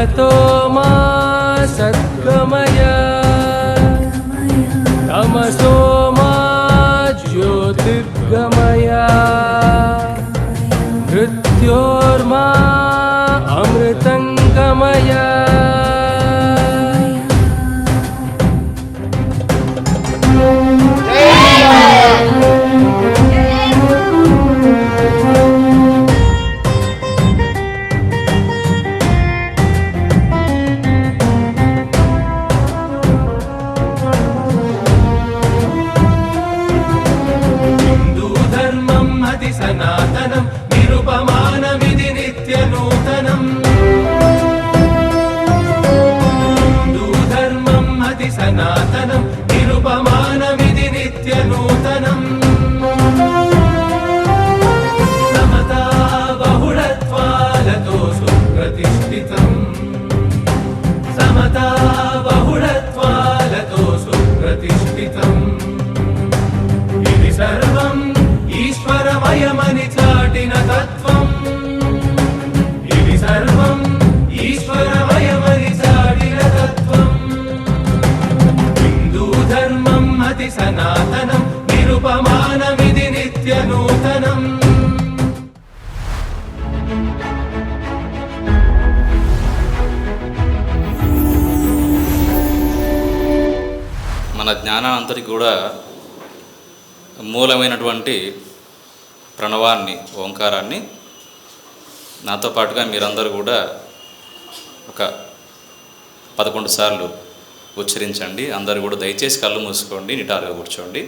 सतो मा सद्गमय तमसो मा ज्योतिर्गमय मृत्योर्मा अमृतंगमय सनातनं निरुपमानमिति नित्यनूतनम् हिन्दूधर्मम् अति सनातनं निरुपमानमिति नित्यनूतनम् समता बहुळत्वालतो सुप्रतिष्ठितम् समता बहुळत्वालतो सुप्रतिष्ठितम् इति सर्वम् ईश्वरमयमनि चाटिन तत्त्वम् इति सर्वम् ईश्वरमयमनि चाटिन तत्त्वम् हिन्दूधर्मम् अति सनातनं निरुपमानमिति नित्यनूतनम् మన జ్ఞానానంతటికి కూడా మూలమైనటువంటి ప్రణవాన్ని, ఓంకారాన్ని నాతో పాటుగా మీరందరూ కూడా ఒక 11 సార్లు ఉచ్చరించండి. అందరూ కూడా దయచేసి కళ్ళు మూసుకోండి, నిటారుగా కూర్చోండి.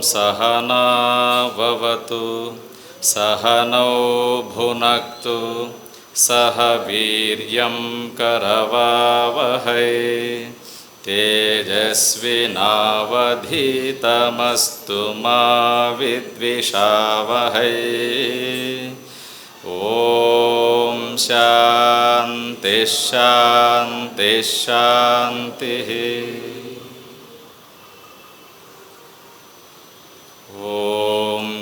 सहना भवतु सहनौ भुनक्तु सह वीर्यं करवावहै तेजस्विनावधीतमस्तु मा विद्विषावहै। ॐ शान्ति शान्ति शान्तिः। ॐ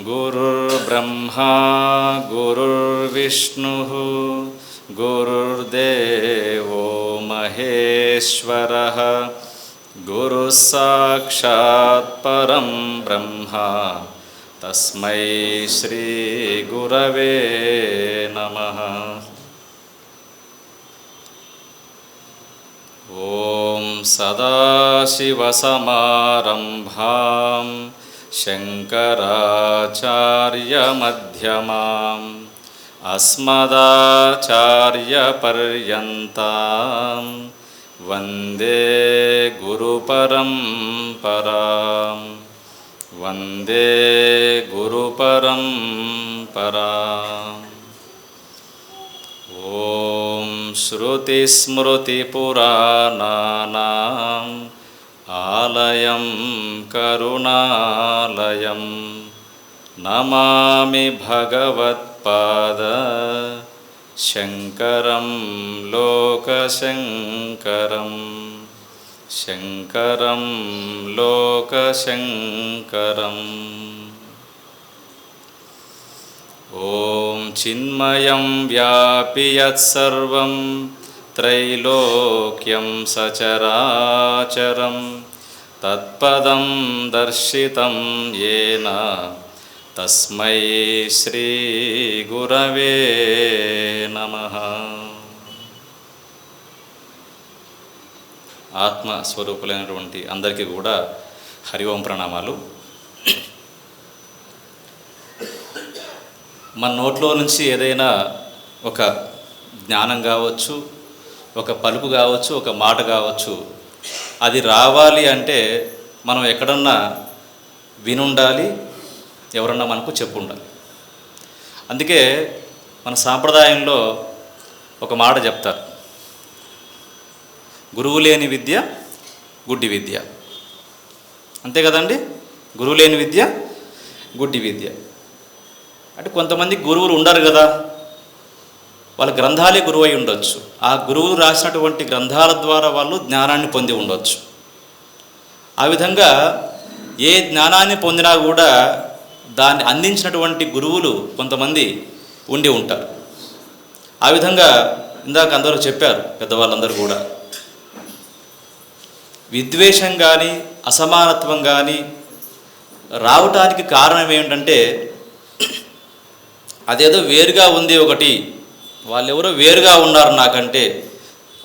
गुरुर्ब्रह्मा गुरुर्विष्णुः गुरुर्देवो महेश्वरः गुरुः साक्षात् परं ब्रह्मा तस्मै श्री गुरवे नमः। ॐ सदाशिवसमारम्भां शङ्कराचार्यमध्यमाम् अस्मदाचार्यपर्यन्तां वन्दे गुरुपरम्परां वन्दे गुरुपरम्पराम्। ॐ श्रुतिस्मृतिपुराणानाम् आलयं करुणालयं नमामि भगवत्पाद शङ्करं लोकशङ्करं शङ्करं लोकशङ्करम्। ॐ चिन्मयं व्यापि यत्सर्वं त्रैलोक्यं सचराचरं तत्पदं दर्शितं येन तस्मै श्रीगुरवे नमः। ఆత్మస్వరూపులైనటువంటి అందరికీ కూడా హరి ఓం ప్రణామాలు. మన నోట్లో నుంచి ఏదైనా ఒక జ్ఞానం కావచ్చు, ఒక పలుకు కావచ్చు, ఒక మాట కావచ్చు, అది రావాలి అంటే మనం ఎక్కడన్నా వినుండాలి, ఎవరన్నా మనకు చెప్పుండాలి. అందుకే మన సాంప్రదాయంలో ఒక మాట చెప్తారు, గురువు లేని విద్య గుడ్డి విద్య. అంతే కదండి, గురువు లేని విద్య గుడ్డి విద్య. అంటే కొంతమంది గురువులు ఉండరు కదా, వాళ్ళ గ్రంథాలే గురువు అయి ఉండొచ్చు. ఆ గురువులు రాసినటువంటి గ్రంథాల ద్వారా వాళ్ళు జ్ఞానాన్ని పొంది ఉండొచ్చు. ఆ విధంగా ఏ జ్ఞానాన్ని పొందినా కూడా దాన్ని అందించినటువంటి గురువులు కొంతమంది ఉండి ఉంటారు. ఆ విధంగా ఇందాక అందరూ చెప్పారు, పెద్దవాళ్ళందరూ కూడా విద్వేషం కానీ అసమానత్వం కానీ రావటానికి కారణం ఏమిటంటే, అదేదో వేరుగా ఉంది ఒకటి, వాళ్ళెవరో వేరుగా ఉన్నారు నాకంటే,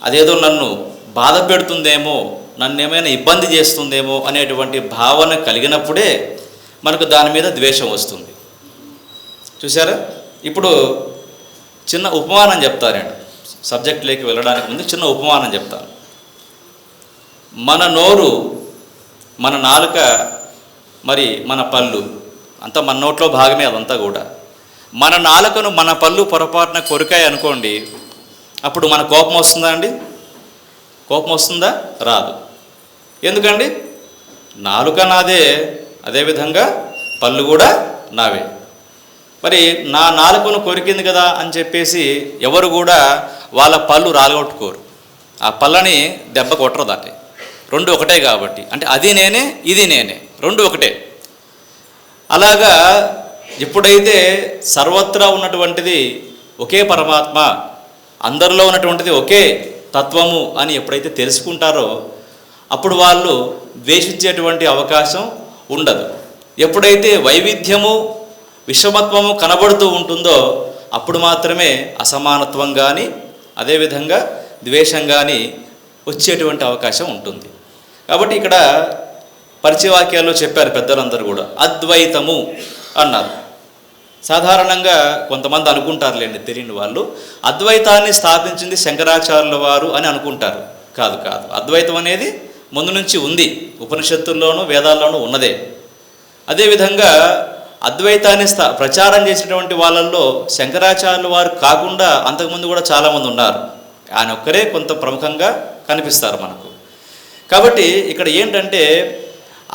అదేదో నన్ను బాధ పెడుతుందేమో, నన్ను ఏమైనా ఇబ్బంది చేస్తుందేమో అనేటువంటి భావన కలిగినప్పుడే మనకు దాని మీద ద్వేషం వస్తుంది. చూసారా? ఇప్పుడు చిన్న ఉపమానం చెప్తాను నేను, సబ్జెక్ట్లోకి వెళ్ళడానికి ముందు చిన్న ఉపమానం చెప్తాను. మన నోరు, మన నాలుక, మరి మన పళ్ళు అంతా మన నోట్లో భాగమే. అదంతా కూడా మన నాలుకను మన పళ్ళు పొరపాటున కొరికాయి అనుకోండి, అప్పుడు మన కోపం వస్తుందా అండి? కోపం వస్తుందా? రాదు. ఎందుకండి? నాలుక నాదే, అదేవిధంగా పళ్ళు కూడా నావే. మరి నా నాలుకను కొరికింది కదా అని చెప్పేసి ఎవరు కూడా వాళ్ళ పళ్ళు రాలగొట్టుకోరు. ఆ పళ్ళని దెబ్బ కొట్టరు. దాన్ని రెండు ఒకటే కాబట్టి, అంటే అది నేనే ఇది నేనే, రెండు ఒకటే. అలాగా ఎప్పుడైతే సర్వత్రా ఉన్నటువంటిది ఒకే పరమాత్మ, అందరిలో ఉన్నటువంటిది ఒకే తత్వము అని ఎప్పుడైతే తెలుసుకుంటారో అప్పుడు వాళ్ళు ద్వేషించేటువంటి అవకాశం ఉండదు. ఎప్పుడైతే వైవిధ్యము విషమత్వము కనబడుతూ ఉంటుందో అప్పుడు మాత్రమే అసమానత్వం కానీ అదేవిధంగా ద్వేషం కానీ వచ్చేటువంటి అవకాశం ఉంటుంది. కాబట్టి ఇక్కడ పరిచయవాక్యాల్లో చెప్పారు పెద్దలందరూ కూడా, అద్వైతము అన్నారు. సాధారణంగా కొంతమంది అనుకుంటారులేండి, తెలియని వాళ్ళు, అద్వైతాన్ని స్థాపించింది శంకరాచార్యుల వారు అని అనుకుంటారు. కాదు కాదు, అద్వైతం అనేది ముందు నుంచి ఉంది, ఉపనిషత్తుల్లోనూ వేదాల్లోనూ ఉన్నదే. అదేవిధంగా అద్వైతాన్ని ప్రచారం చేసినటువంటి వాళ్ళల్లో శంకరాచార్యుల వారు కాకుండా అంతకుముందు కూడా చాలామంది ఉన్నారు. ఆయన ఒక్కరే కొంత ప్రముఖంగా కనిపిస్తారు మనకు. కాబట్టి ఇక్కడ ఏంటంటే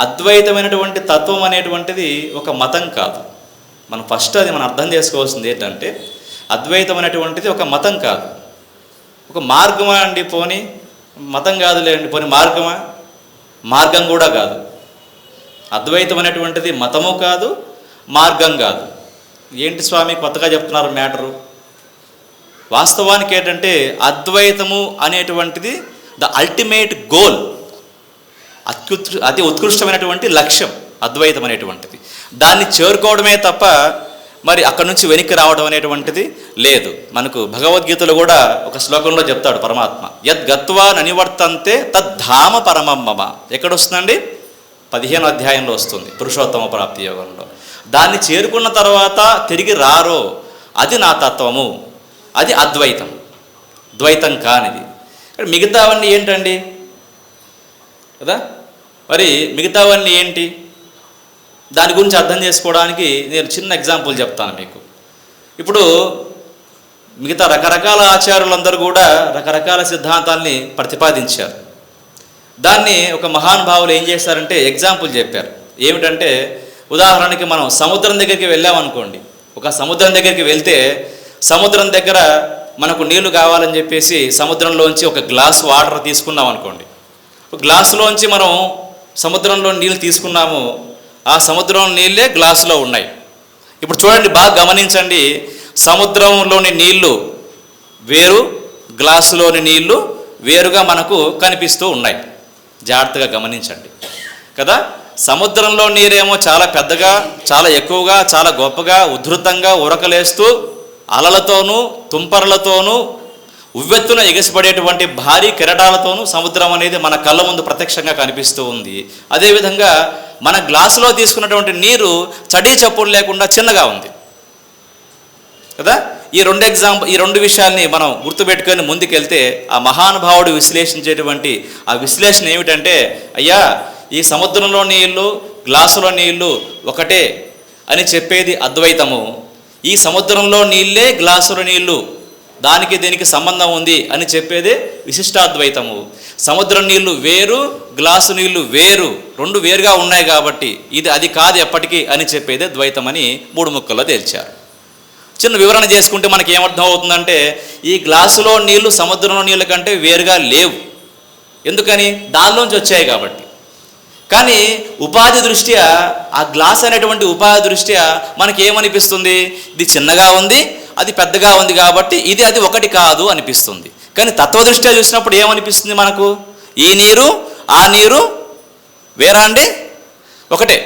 అద్వైతమైనటువంటి తత్వం అనేటువంటిది ఒక మతం కాదు. మనం ఫస్ట్ అది మనం అర్థం చేసుకోవాల్సింది ఏంటంటే అద్వైతం అనేటువంటిది ఒక మతం కాదు, ఒక మార్గమా అండి. పోని మతం కాదులేండి, పోని మార్గమా? మార్గం కూడా కాదు. అద్వైతం అనేటువంటిది మతము కాదు, మార్గం కాదు. ఏంటి స్వామి కొత్తగా చెప్తున్నారు మ్యాటరు? వాస్తవానికి ఏంటంటే అద్వైతము అనేటువంటిది ద అల్టిమేట్ గోల్, అతి ఉత్కృష్టమైనటువంటి లక్ష్యం అద్వైతం అనేటువంటిది. దాన్ని చేరుకోవడమే తప్ప మరి అక్కడి నుంచి వెనక్కి రావడం అనేటువంటిది లేదు. మనకు భగవద్గీతలో కూడా ఒక శ్లోకంలో చెప్తాడు పరమాత్మ, యద్గత్వా ననివర్తంతే తద్ధామ పరమం మమ. ఎక్కడొస్తుందండి? 15వ అధ్యాయంలో వస్తుంది, పురుషోత్తమ ప్రాప్తి యోగంలో. దాన్ని చేరుకున్న తర్వాత తిరిగి రారో అది నా తత్వము, అది అద్వైతం, ద్వైతం కానిది. మిగతావన్నీ ఏంటండి కదా? మరి మిగతావన్నీ ఏంటి? దాని గురించి అర్థం చేసుకోవడానికి నేను చిన్న ఎగ్జాంపుల్ చెప్తాను మీకు. ఇప్పుడు మిగతా రకరకాల ఆచార్యులందరూ కూడా రకరకాల సిద్ధాంతాల్ని ప్రతిపాదించారు. దాన్ని ఒక మహానుభావులు ఏం చేశారంటే ఎగ్జాంపుల్ చెప్పారు. ఏమిటంటే ఉదాహరణకి మనం సముద్రం దగ్గరికి వెళ్ళామనుకోండి. ఒక సముద్రం దగ్గరికి వెళ్తే సముద్రం దగ్గర మనకు నీళ్లు కావాలని చెప్పేసి సముద్రంలోంచి ఒక గ్లాసు వాటర్ తీసుకున్నాం అనుకోండి. గ్లాసులోంచి మనం సముద్రంలో నీళ్ళు తీసుకున్నాము, ఆ సముద్రం నీళ్ళే గ్లాసులో ఉన్నాయి. ఇప్పుడు చూడండి, బాగా గమనించండి, సముద్రంలోని నీళ్లు వేరు, గ్లాసులోని నీళ్లు వేరుగా మనకు కనిపిస్తూ ఉన్నాయి. జాగ్రత్తగా గమనించండి కదా. సముద్రంలో నీరేమో చాలా పెద్దగా, చాలా ఎక్కువగా, చాలా గొప్పగా, ఉధృతంగా ఉరకలేస్తూ అలలతోనూ తుంపరలతోనూ ఉవ్వెత్తున ఎగసిపడేటువంటి భారీ కెరటాలతోనూ సముద్రం అనేది మన కళ్ళ ముందు ప్రత్యక్షంగా కనిపిస్తూ ఉంది. అదేవిధంగా మన గ్లాసులో తీసుకున్నటువంటి నీరు చడీ చప్పుడు లేకుండా చిన్నగా ఉంది కదా. ఈ రెండు విషయాల్ని మనం గుర్తుపెట్టుకొని ముందుకెళ్తే ఆ మహానుభావుడు విశ్లేషించేటువంటి ఆ విశ్లేషణ ఏమిటంటే, అయ్యా ఈ సముద్రంలో నీళ్లు గ్లాసులో నీళ్లు ఒకటే అని చెప్పేది అద్వైతము, ఈ సముద్రంలో నీళ్ళే గ్లాసులో నీళ్లు దానికి దీనికి సంబంధం ఉంది అని చెప్పేదే విశిష్టాద్వైతము. సముద్రం నీళ్లు వేరు, గ్లాసు నీళ్లు వేరు, రెండు వేరుగా ఉన్నాయి కాబట్టి ఇది అది కాదు ఎప్పటికీ అని చెప్పేదే ద్వైతం అని 3 ముక్కల్లో తేల్చారు. చిన్న వివరణ చేసుకుంటే మనకి ఏమర్థం అవుతుందంటే, ఈ గ్లాసులో నీళ్లు సముద్రంలో నీళ్ళ కంటే వేరుగా లేవు. ఎందుకని? దానిలోంచి వచ్చాయి కాబట్టి. కానీ ఉపాధి దృష్ట్యా ఆ గ్లాస్ అనేటువంటి ఉపాధి దృష్ట్యా మనకి ఏమనిపిస్తుంది? ఇది చిన్నగా ఉంది, అది పెద్దగా ఉంది కాబట్టి ఇది అది ఒకటి కాదు అనిపిస్తుంది. కానీ తత్వదృష్ట్యా చూసినప్పుడు ఏమనిపిస్తుంది మనకు? ఈ నీరు ఆ నీరు వేరా అండి? ఒకటే.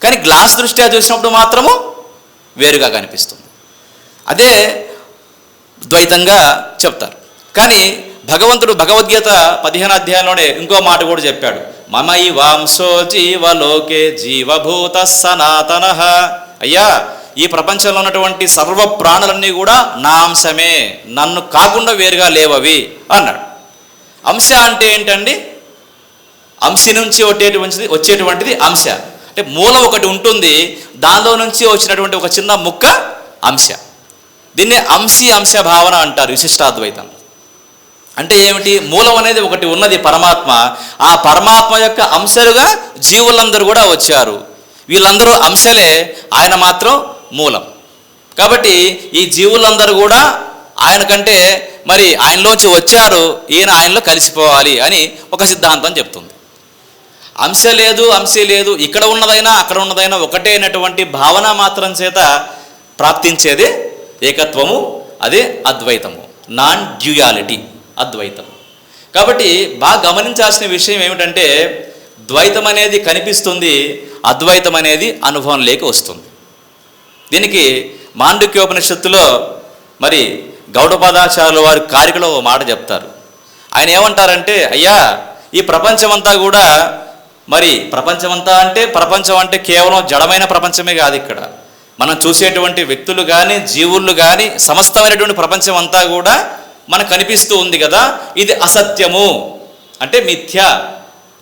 కానీ గ్లాస్ దృష్ట్యా చూసినప్పుడు మాత్రము వేరుగా కనిపిస్తుంది. అదే ద్వైతంగా చెప్తారు. కానీ భగవంతుడు భగవద్గీత 15వ అధ్యాయంలోనే ఇంకో మాట కూడా చెప్పాడు, మమై వాంశో జీవలోకే జీవభూత సనాతనః. అయ్యా ఈ ప్రపంచంలో ఉన్నటువంటి సర్వ ప్రాణులన్నీ కూడా నా అంశమే, నన్ను కాకుండా వేరుగా లేవవి అన్నాడు. అంశ అంటే ఏంటండి? అంశి నుంచి వచ్చేటువంటిది అంశ. అంటే మూలం ఒకటి ఉంటుంది, దానిలో నుంచి వచ్చినటువంటి ఒక చిన్న ముక్క అంశ. దీన్నే అంశ భావన అంటారు విశిష్టాద్వైతం. అంటే ఏమిటి? మూలం అనేది ఒకటి ఉన్నది పరమాత్మ, ఆ పరమాత్మ యొక్క అంశాలుగా జీవులందరూ కూడా వచ్చారు. వీళ్ళందరూ అంశలే, ఆయన మాత్రం మూలం. కాబట్టి ఈ జీవులందరూ కూడా ఆయన కంటే మరి ఆయనలోంచి వచ్చారు, ఈయన ఆయనలో కలిసిపోవాలి అని ఒక సిద్ధాంతం చెప్తుంది. అంశ లేదు, ఇక్కడ ఉన్నదైనా అక్కడ ఉన్నదైనా ఒకటే అయినటువంటి భావన మాత్రం చేత ప్రాప్తించేదే ఏకత్వము, అదే అద్వైతము, నాన్ డ్యూయాలిటీ, అద్వైతం. కాబట్టి బాగా గమనించాల్సిన విషయం ఏమిటంటే ద్వైతం అనేది కనిపిస్తుంది, అద్వైతం అనేది అనుభవంలోకి వస్తుంది. దీనికి మాండుక్యోపనిషత్తులో మరి గౌడపాదాచార్యుల వారి కారికలో ఒక మాట చెప్తారు. ఆయన ఏమంటారంటే, అయ్యా ఈ ప్రపంచమంతా కూడా మరి ప్రపంచం అంటే కేవలం జడమైన ప్రపంచమే కాదు. ఇక్కడ మనం చూసేటువంటి వ్యక్తులు కానీ జీవులు కానీ సమస్తమైనటువంటి ప్రపంచం అంతా కూడా మనకు కనిపిస్తూ ఉంది కదా, ఇది అసత్యము అంటే మిథ్య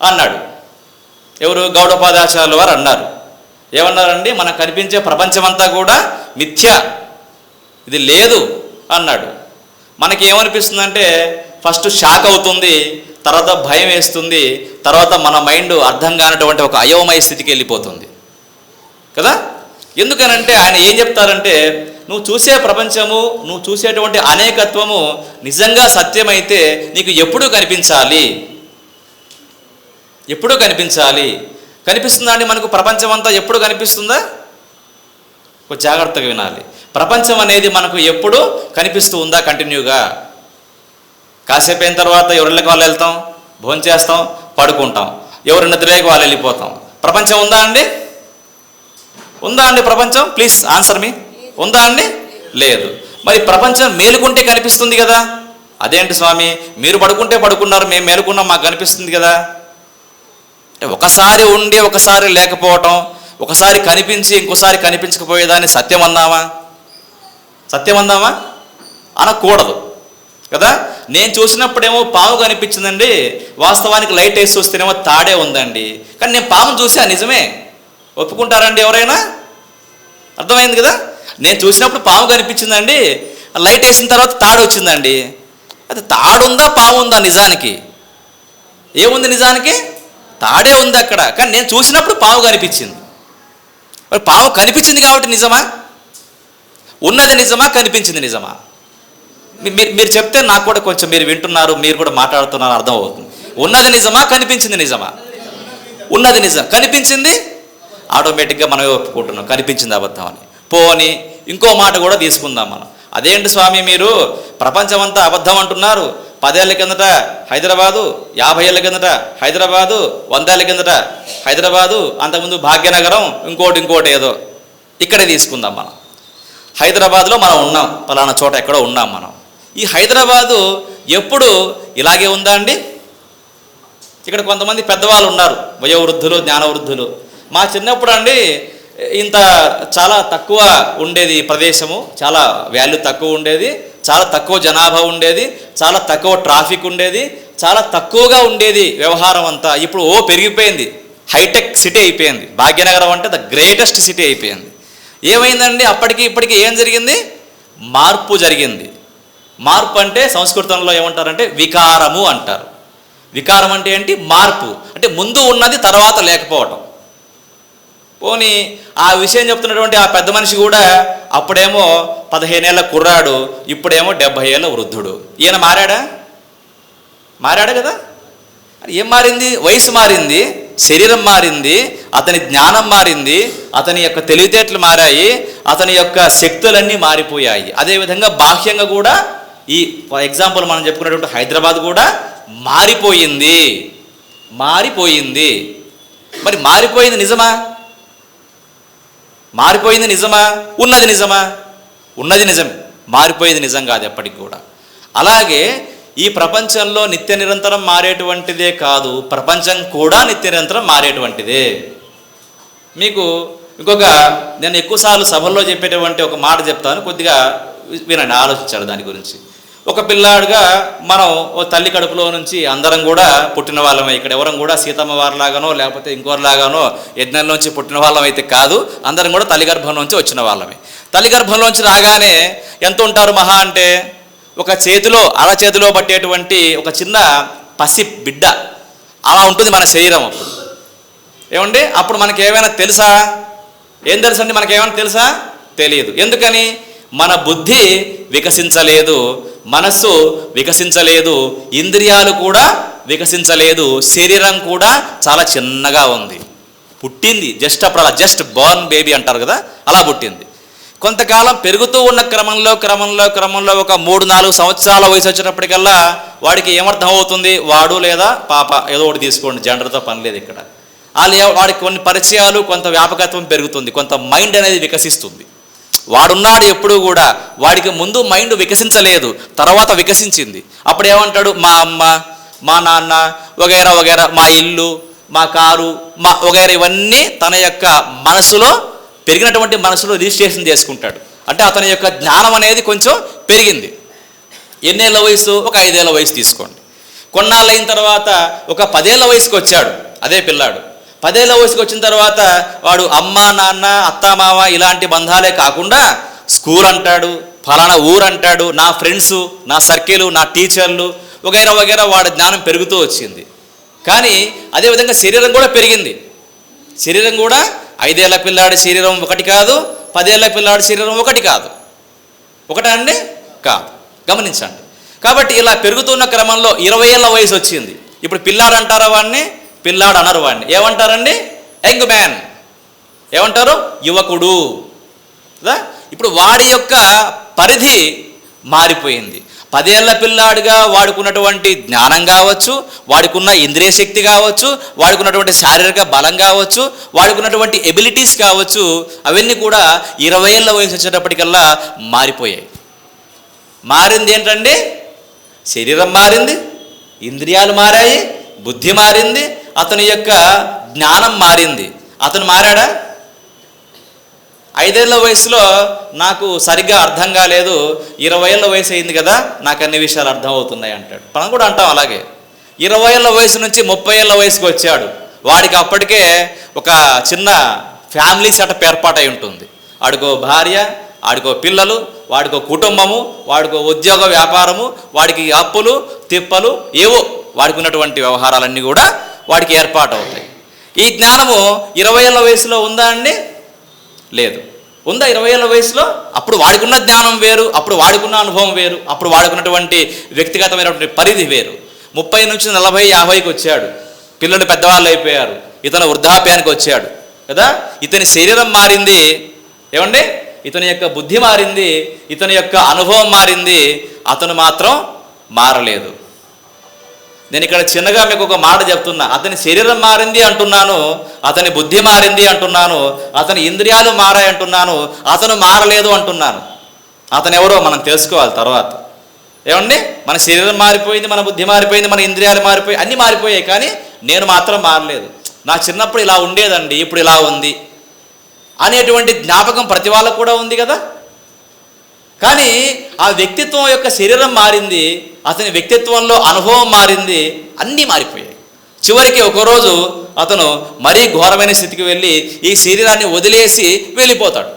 అన్నాడు. ఎవరు? గౌడపాదాచార్యుల వారు అన్నారు. ఏమన్నారండి? మనకు కనిపించే ప్రపంచమంతా కూడా మిథ్య, ఇది లేదు అన్నాడు. మనకి ఏమనిపిస్తుందంటే ఫస్ట్ షాక్ అవుతుంది, తర్వాత భయం వేస్తుంది, తర్వాత మన మైండ్ అర్థం కానటువంటి ఒక అయోమయ స్థితికి వెళ్ళిపోతుంది కదా. ఎందుకనంటే ఆయన ఏం చెప్తారంటే, నువ్వు చూసే ప్రపంచము, నువ్వు చూసేటువంటి అనేకత్వము నిజంగా సత్యమైతే నీకు ఎప్పుడూ కనిపించాలి. కనిపిస్తుందా అండి మనకు? ప్రపంచం అంతా ఎప్పుడు కనిపిస్తుందా? కొంచెం జాగ్రత్తగా వినాలి. ప్రపంచం అనేది మనకు ఎప్పుడు కనిపిస్తూ ఉందా కంటిన్యూగా? కాసేపు అయిన తర్వాత ఎవరిళ్ళకి వాళ్ళు వెళ్తాం, భోంచేస్తాం, పడుకుంటాం, ఎవరి నిద్రలోకి వాళ్ళు వెళ్ళిపోతాం. ప్రపంచం ఉందా అండి? ప్రపంచం? ప్లీజ్ ఆన్సర్ మీ. ఉందా అండి? లేదు. మరి ప్రపంచం మేలుకుంటే కనిపిస్తుంది కదా. అదేంటి స్వామి, మీరు పడుకుంటే పడుకున్నారు, మేము మేలుకున్నాం, మాకు కనిపిస్తుంది కదా. అంటే ఒకసారి ఉండి ఒకసారి లేకపోవటం, ఒకసారి కనిపించి ఇంకోసారి కనిపించకపోయేదాన్ని సత్యం అందామా? అనకూడదు కదా. నేను చూసినప్పుడేమో పాము కనిపించిందండి, వాస్తవానికి లైట్ వేసి వస్తేనేమో తాడే ఉందండి, కానీ నేను పాము చూసా, నిజమే. ఒప్పుకుంటారండి ఎవరైనా? అర్థమైంది కదా. నేను చూసినప్పుడు పాము కనిపించిందండి, లైట్ వేసిన తర్వాత తాడు వచ్చిందండి. అది తాడుందా పాము ఉందా? నిజానికి ఏముంది? నిజానికి తాడే ఉంది అక్కడ, కానీ నేను చూసినప్పుడు పాము కనిపించింది. మరి పాము కనిపించింది కాబట్టి నిజమా? ఉన్నది నిజమా? కనిపించింది నిజమా? మీరు చెప్తే నాకు కూడా కొంచెం, మీరు వింటున్నారు, మీరు కూడా మాట్లాడుతున్నారు, అర్థం అవుతుంది. ఉన్నది నిజమా? కనిపించింది నిజమా? ఉన్నది నిజం, కనిపించింది ఆటోమేటిక్గా మనమే ఒప్పుకుంటున్నాం కనిపించింది అబద్ధం అని. పోని ఇంకో మాట కూడా తీసుకుందాం మనం. అదేంటి స్వామి మీరు ప్రపంచమంతా అబద్ధం అంటున్నారు? 10 ఏళ్ళ కిందట హైదరాబాదు, 50 ఏళ్ళ కిందట హైదరాబాదు, 100 ఏళ్ళ కిందట హైదరాబాదు, అంతకుముందు భాగ్యనగరం, ఇంకోటి ఏదో. ఇక్కడే తీసుకుందాం మనం. హైదరాబాద్లో మనం ఉన్నాం, పలానా చోట ఎక్కడో ఉన్నాం మనం. ఈ హైదరాబాదు ఎప్పుడు ఇలాగే ఉందా అండి? ఇక్కడ కొంతమంది పెద్దవాళ్ళు ఉన్నారు, వయోవృద్ధులు, జ్ఞానవృద్ధులు. మా చిన్నప్పుడు అండి ఇంత చాలా తక్కువ ఉండేది ప్రదేశము, చాలా వాల్యూ తక్కువ ఉండేది, చాలా తక్కువ జనాభా ఉండేది, చాలా తక్కువ ట్రాఫిక్ ఉండేది, చాలా తక్కువగా ఉండేది వ్యవహారం అంతా. ఇప్పుడు పెరిగిపోయింది, హైటెక్ సిటీ అయిపోయింది. భాగ్యనగరం అంటే ద గ్రేటెస్ట్ సిటీ అయిపోయింది. ఏమైందండి? అప్పటికి ఇప్పటికి ఏం జరిగింది? మార్పు జరిగింది. మార్పు అంటే సంస్కృతంలో ఏమంటారంటే వికారము అంటారు. వికారం అంటే ఏంటి? మార్పు అంటే ముందు ఉన్నది తర్వాత లేకపోవటం. పోనీ ఆ విషయం చెప్తున్నటువంటి ఆ పెద్ద మనిషి కూడా అప్పుడేమో 15 ఏళ్ళ కుర్రాడు, ఇప్పుడేమో 70 ఏళ్ళ వృద్ధుడు. ఈయన మారాడు కదా. ఏం మారింది? వయసు మారింది, శరీరం మారింది, అతని జ్ఞానం మారింది, అతని యొక్క తెలివితేటలు మారాయి, అతని యొక్క శక్తులన్నీ మారిపోయాయి. అదేవిధంగా బాహ్యంగా కూడా ఈ ఎగ్జాంపుల్ మనం చెప్పుకున్నటువంటి హైదరాబాద్ కూడా మారిపోయింది. మరి మారిపోయింది నిజమా? ఉన్నది నిజమా? ఉన్నది నిజం, మారిపోయేది నిజం కాదు ఎప్పటికి కూడా. అలాగే ఈ ప్రపంచంలో నిత్య నిరంతరం మారేటువంటిదే కాదు, ప్రపంచం కూడా నిత్య నిరంతరం మారేటువంటిదే. మీకు ఇంకొక నేను ఎక్కువసార్లు సభల్లో చెప్పేటువంటి ఒక మాట చెప్తాను, కొద్దిగా వినండి, ఆలోచించాలి దాని గురించి. ఒక పిల్లాడుగా మనం తల్లి కడుపులో నుంచి అందరం కూడా పుట్టిన వాళ్ళమే. ఇక్కడ ఎవరం కూడా సీతమ్మ వారిలాగానో లేకపోతే ఇంకోరిలాగానో యజ్ఞంలోంచి పుట్టిన వాళ్ళం అయితే కాదు, అందరం కూడా తల్లి గర్భంలోంచి వచ్చిన వాళ్ళమే. తల్లి గర్భంలోంచి రాగానే ఎంత ఉంటారు మహా అంటే ఒక అరచేతిలో పట్టేటువంటి ఒక చిన్న పసి బిడ్డ అలా ఉంటుంది మన శరీరం. అప్పుడు ఏమండి? అప్పుడు మనకి ఏమైనా తెలుసా? ఏం తెలుసండి? మనకేమైనా తెలుసా? తెలియదు. ఎందుకని? మన బుద్ధి వికసించలేదు, మనస్సు వికసించలేదు, ఇంద్రియాలు కూడా వికసించలేదు, శరీరం కూడా చాలా చిన్నగా ఉంది. పుట్టింది జస్ట్ అప్పుడు అలా జస్ట్ బోర్న్ బేబీ అంటారు కదా, అలా పుట్టింది. కొంతకాలం పెరుగుతూ ఉన్న క్రమంలో ఒక 3-4 సంవత్సరాల వయసు వచ్చేటప్పటికల్లా వాడికి ఏమర్థం అవుతుంది, వాడు లేదా పాప ఏదో ఒకటి తీసుకోండి, జెండర్తో పని లేదు ఇక్కడ. వాడికి కొన్ని పరిచయాలు, కొంత వ్యాపకత్వం పెరుగుతుంది, కొంత మైండ్ అనేది వికసిస్తుంది. వాడున్నాడు ఎప్పుడూ కూడా, వాడికి ముందు మైండ్ వికసించలేదు, తర్వాత వికసించింది. అప్పుడు ఏమంటాడు, మా అమ్మ, మా నాన్న వగైరా వగైరా, మా ఇల్లు, మా కారు, మా వగైరా, ఇవన్నీ తన యొక్క మనసులో పెరిగినటువంటి మనసులో రిజిస్ట్రేషన్ చేసుకుంటాడు. అంటే అతని యొక్క జ్ఞానం అనేది కొంచెం పెరిగింది. ఎన్నేళ్ళ వయసు? ఒక 5 ఏళ్ల వయసు తీసుకోండి. కొన్నాళ్ళు అయిన తర్వాత ఒక 10 ఏళ్ల వయసుకు వచ్చాడు అదే పిల్లాడు. 10 ఏళ్ల వయసుకు వచ్చిన తర్వాత వాడు అమ్మ, నాన్న, అత్త, మామ ఇలాంటి బంధాలే కాకుండా స్కూల్ అంటాడు, ఫలానా ఊరు అంటాడు, నా ఫ్రెండ్సు, నా సర్కిలు, నా టీచర్లు వగైరా వగైరా, వాడి జ్ఞానం పెరుగుతూ వచ్చింది. కానీ అదేవిధంగా శరీరం కూడా పెరిగింది. శరీరం కూడా 5 ఏళ్ల పిల్లాడి శరీరం ఒకటి కాదు, 10 ఏళ్ల పిల్లాడి శరీరం ఒకటి కాదు. ఒకటే అండి? కాదు. గమనించండి. కాబట్టి ఇలా పెరుగుతున్న క్రమంలో 20 ఏళ్ల వయసు వచ్చింది. ఇప్పుడు పిల్లాడు అంటారా వాడిని? పిల్లాడు అనరు వాడిని. ఏమంటారండి? Young man. ఏమంటారు? యువకుడు. ఇప్పుడు వాడి యొక్క పరిధి మారిపోయింది. 10 ఏళ్ల పిల్లాడిగా వాడుకున్నటువంటి జ్ఞానం కావచ్చు, వాడుకున్న ఇంద్రియ శక్తి కావచ్చు, వాడుకున్నటువంటి శారీరక బలం కావచ్చు, వాడుకున్నటువంటి ఎబిలిటీస్ కావచ్చు, అవన్నీ కూడా 20 ఏళ్ల వయసు వచ్చేటప్పటికల్లా మారిపోయాయి. మారింది ఏంటండి? శరీరం మారింది, ఇంద్రియాలు మారాయి, బుద్ధి మారింది, అతని యొక్క జ్ఞానం మారింది. అతను మారాడా? 5 ఏళ్ల వయసులో నాకు సరిగ్గా అర్థం కాలేదు, 20 ఏళ్ల వయసు అయింది కదా నాకు అన్ని విషయాలు అర్థం అవుతున్నాయి అంటాడు. మనం కూడా అంటాం అలాగే. 20 ఏళ్ల వయసు నుంచి 30 ఏళ్ల వయసుకు వచ్చాడు. వాడికి అప్పటికే ఒక చిన్న ఫ్యామిలీ సెటప్ ఏర్పాటై ఉంటుంది. వాడికో భార్య, వాడికో పిల్లలు, వాడికో కుటుంబము, వాడికో ఉద్యోగ వ్యాపారము, వాడికి అప్పులు తిప్పలు ఏవో వాడికి ఉన్నటువంటి వ్యవహారాలన్నీ కూడా వాడికి ఏర్పాటు అవుతాయి. ఈ జ్ఞానము 20 ఏళ్ల వయసులో ఉందా అండి? లేదు. ఉందా 20 ఏళ్ల వయసులో? అప్పుడు వాడుకున్న జ్ఞానం వేరు, అప్పుడు వాడుకున్న అనుభవం వేరు, అప్పుడు వాడుకున్నటువంటి వ్యక్తిగతమైనటువంటి పరిధి వేరు. 30 నుంచి 40, 50కి వచ్చాడు. పిల్లలు పెద్దవాళ్ళు అయిపోయారు. ఇతను వృద్ధాప్యానికి వచ్చాడు కదా. ఇతని శరీరం మారింది, ఏమండి? ఇతని యొక్క బుద్ధి మారింది, ఇతని యొక్క అనుభవం మారింది, అతను మాత్రం మారలేదు. నేను ఇక్కడ చిన్నగా మీకు ఒక మాట చెప్తున్నా. అతని శరీరం మారింది అంటున్నాను, అతని బుద్ధి మారింది అంటున్నాను, అతని ఇంద్రియాలు మారాయి అంటున్నాను, అతను మారలేదు అంటున్నాను. అతను ఎవరో మనం తెలుసుకోవాలి తర్వాత. ఏమండి? మన శరీరం మారిపోయింది, మన బుద్ధి మారిపోయింది, మన ఇంద్రియాలు మారిపోయి, అన్నీ మారిపోయాయి, కానీ నేను మాత్రం మారలేదు. నా చిన్నప్పుడు ఇలా ఉండేదండి, ఇప్పుడు ఇలా ఉంది అనేటువంటి జ్ఞాపకం ప్రతి వాళ్ళకు కూడా ఉంది కదా. కానీ ఆ వ్యక్తిత్వం యొక్క శరీరం మారింది, అతని వ్యక్తిత్వంలో అనుభవం మారింది, అన్నీ మారిపోయాయి. చివరికి ఒకరోజు అతను మరీ ఘోరమైన స్థితికి వెళ్ళి ఈ శరీరాన్ని వదిలేసి వెళ్ళిపోతాడు.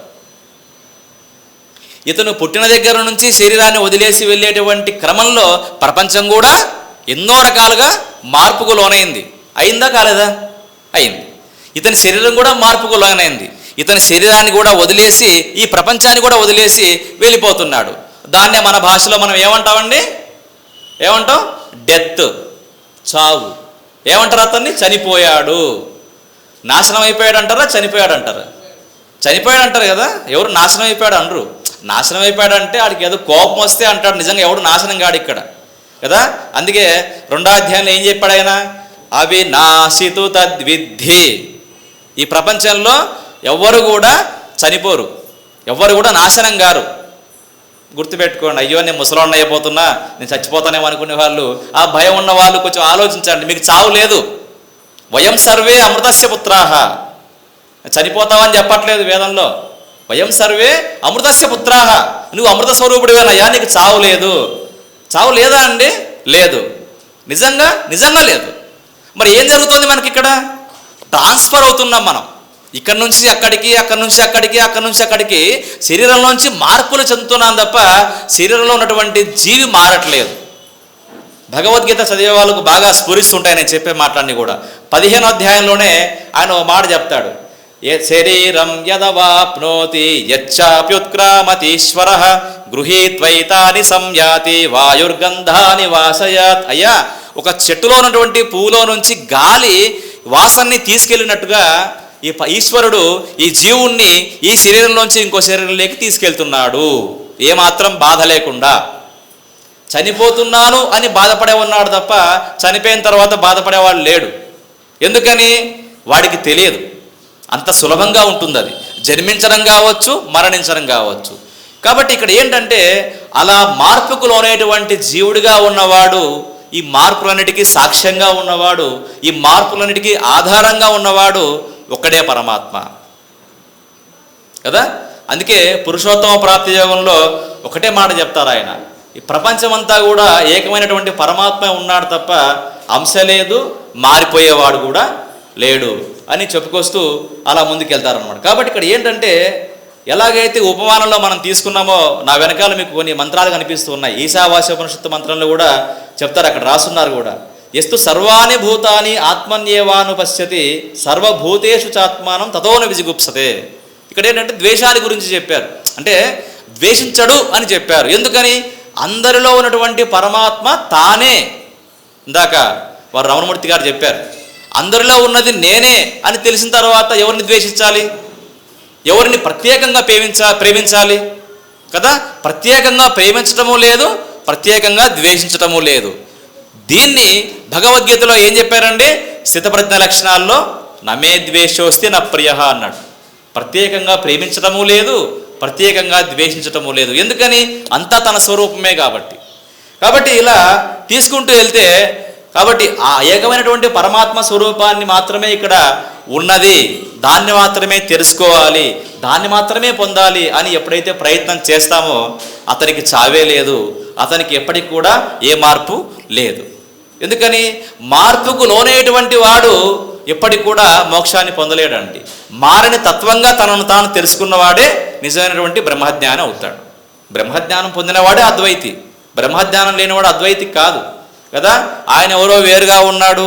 ఇతను పుట్టిన దగ్గర నుంచి శరీరాన్ని వదిలేసి వెళ్ళేటువంటి క్రమంలో ప్రపంచం కూడా ఎన్నో రకాలుగా మార్పుకు లోనైంది. అయిందా కాలేదా? అయింది. ఇతని శరీరం కూడా మార్పుకు లోనైంది. ఇతని శరీరాన్ని కూడా వదిలేసి ఈ ప్రపంచాన్ని కూడా వదిలేసి వెళ్ళిపోతున్నాడు. దాన్నే మన భాషలో మనం ఏమంటామండి? ఏమంటాం? డెత్, చావు. ఏమంటారు అతన్ని? చనిపోయాడు. నాశనం అయిపోయాడు అంటారా? చనిపోయాడు అంటారా? చనిపోయాడు అంటారు కదా. ఎవరు నాశనం అయిపోయాడు అనరు. నాశనం అయిపోయాడు అంటే వాడికి ఏదో కోపం వస్తే అంటాడు. నిజంగా ఎవడు నాశనం కాడు ఇక్కడ కదా. అందుకే 2వ అధ్యాయంలో ఏం చెప్పాడు ఆయన? అవినాశితు తద్విద్ధి. ఈ ప్రపంచంలో ఎవ్వరు కూడా చనిపోరు, ఎవ్వరు కూడా నాశనం గారు. గుర్తుపెట్టుకోండి. అయ్యో నేను ముసలాన్ని అయిపోతున్నా, నేను చచ్చిపోతానేమో అనుకునే వాళ్ళు, ఆ భయం ఉన్న వాళ్ళు కొంచెం ఆలోచించండి. మీకు చావు లేదు. వయం సర్వే అమృతస్య పుత్రాహ. చనిపోతావని చెప్పట్లేదు వేదంలో. వయం సర్వే అమృతస్య పుత్రాహ. నువ్వు అమృత స్వరూపుడివేనయ్యా, నీకు చావు లేదు. చావు లేదా అండి? లేదు. నిజంగా నిజంగా లేదు. మరి ఏం జరుగుతుంది మనకి ఇక్కడ? ట్రాన్స్ఫర్ అవుతున్నాం మనం. ఇక్కడ నుంచి అక్కడికి, అక్కడి నుంచి అక్కడికి, అక్కడి నుంచి అక్కడికి శరీరంలోంచి మార్పులు చెందుతున్నాం తప్ప శరీరంలో ఉన్నటువంటి జీవి మారట్లేదు. భగవద్గీత చదివే వాళ్ళకు బాగా స్ఫురిస్తుంటాయి నేను చెప్పే మాటలన్నీ కూడా. 15వ అధ్యాయంలోనే ఆయన ఓ మాట చెప్తాడు. శరీరం యదవాప్నోతి యచ్చాప్యుత్క్రామతీశ్వరః గృహీత్వైతాని సంయాతి వాయుర్గంధాని వాసయాత్. అయ్యా, ఒక చెట్టులో ఉన్నటువంటి పువ్వులో నుంచి గాలి వాసనని తీసుకెళ్ళినట్టుగా ఈశ్వరుడు ఈ జీవుణ్ణి ఈ శరీరంలోంచి ఇంకో శరీరంలోకి తీసుకెళ్తున్నాడు, ఏమాత్రం బాధ లేకుండా. చనిపోతున్నాను అని బాధపడే ఉన్నాడు తప్ప చనిపోయిన తర్వాత బాధపడేవాడు లేడు. ఎందుకని? వాడికి తెలియదు. అంత సులభంగా ఉంటుంది అది, జన్మించడం కావచ్చు, మరణించడం కావచ్చు. కాబట్టి ఇక్కడ ఏంటంటే అలా మార్పుకు లోనేటువంటి జీవుడిగా ఉన్నవాడు, ఈ మార్పులన్నిటికీ సాక్ష్యంగా ఉన్నవాడు, ఈ మార్పులన్నిటికీ ఆధారంగా ఉన్నవాడు ఒక్కడే పరమాత్మ కదా. అందుకే పురుషోత్తమ ప్రాప్తి యోగంలో ఒకటే మాట చెప్తారు ఆయన, ఈ ప్రపంచమంతా కూడా ఏకమైనటువంటి పరమాత్మ ఉన్నాడు తప్ప అంశ లేదు, మారిపోయేవాడు కూడా లేడు అని చెప్పుకొస్తూ అలా ముందుకెళ్తారనమాట. కాబట్టి ఇక్కడ ఏంటంటే ఎలాగైతే ఉపమానంలో మనం తీసుకున్నామో, నా వెనకాల మీకు కొన్ని మంత్రాలు కనిపిస్తూ ఉన్నాయి. ఈశావాస్యోపనిషత్తు మంత్రంలో కూడా చెప్తారు, అక్కడ రాసున్నారు కూడా. ఎస్తు సర్వాణి భూతాని ఆత్మన్యేవానుపశ్యతి సర్వభూతేషు చాత్మానం తతోన విజిగుప్సతే. ఇక్కడ ఏంటంటే ద్వేషాన్ని గురించి చెప్పారు, అంటే ద్వేషించడు అని చెప్పారు. ఎందుకని? అందరిలో ఉన్నటువంటి పరమాత్మ తానే. ఇందాక వారు రమణమూర్తి గారు చెప్పారు, అందరిలో ఉన్నది నేనే అని తెలిసిన తర్వాత ఎవరిని ద్వేషించాలి? ఎవరిని ప్రత్యేకంగా ప్రేమించాలి కదా. ప్రత్యేకంగా ప్రేమించటము లేదు, ప్రత్యేకంగా ద్వేషించటము లేదు. దీన్ని భగవద్గీతలో ఏం చెప్పారండి? స్థితప్రజ్ఞ లక్షణాల్లో నమే ద్వేషోస్తి నా ప్రియ అన్నాడు. ప్రత్యేకంగా ప్రేమించటము లేదు, ప్రత్యేకంగా ద్వేషించటము లేదు. ఎందుకని? అంతా తన స్వరూపమే కాబట్టి. కాబట్టి ఇలా తీసుకుంటూ వెళ్తే, కాబట్టి ఆ ఏకమైనటువంటి పరమాత్మ స్వరూపాన్ని మాత్రమే ఇక్కడ ఉన్నది, దాన్ని మాత్రమే తెలుసుకోవాలి, దాన్ని మాత్రమే పొందాలి అని ఎప్పుడైతే ప్రయత్నం చేస్తామో అతనికి చావే లేదు, అతనికి ఎప్పటికి కూడా ఏ మార్పు లేదు. ఎందుకని? మార్పుకు లోనేటువంటి వాడు ఎప్పటికి కూడా మోక్షాన్ని పొందలేడండి. మారని తత్వంగా తనను తాను తెలుసుకున్నవాడే నిజమైనటువంటి బ్రహ్మజ్ఞానం అవుతాడు. బ్రహ్మజ్ఞానం పొందినవాడే అద్వైతి, బ్రహ్మజ్ఞానం లేనివాడు అద్వైతి కాదు కదా. ఆయన ఎవరో వేరుగా ఉన్నాడు,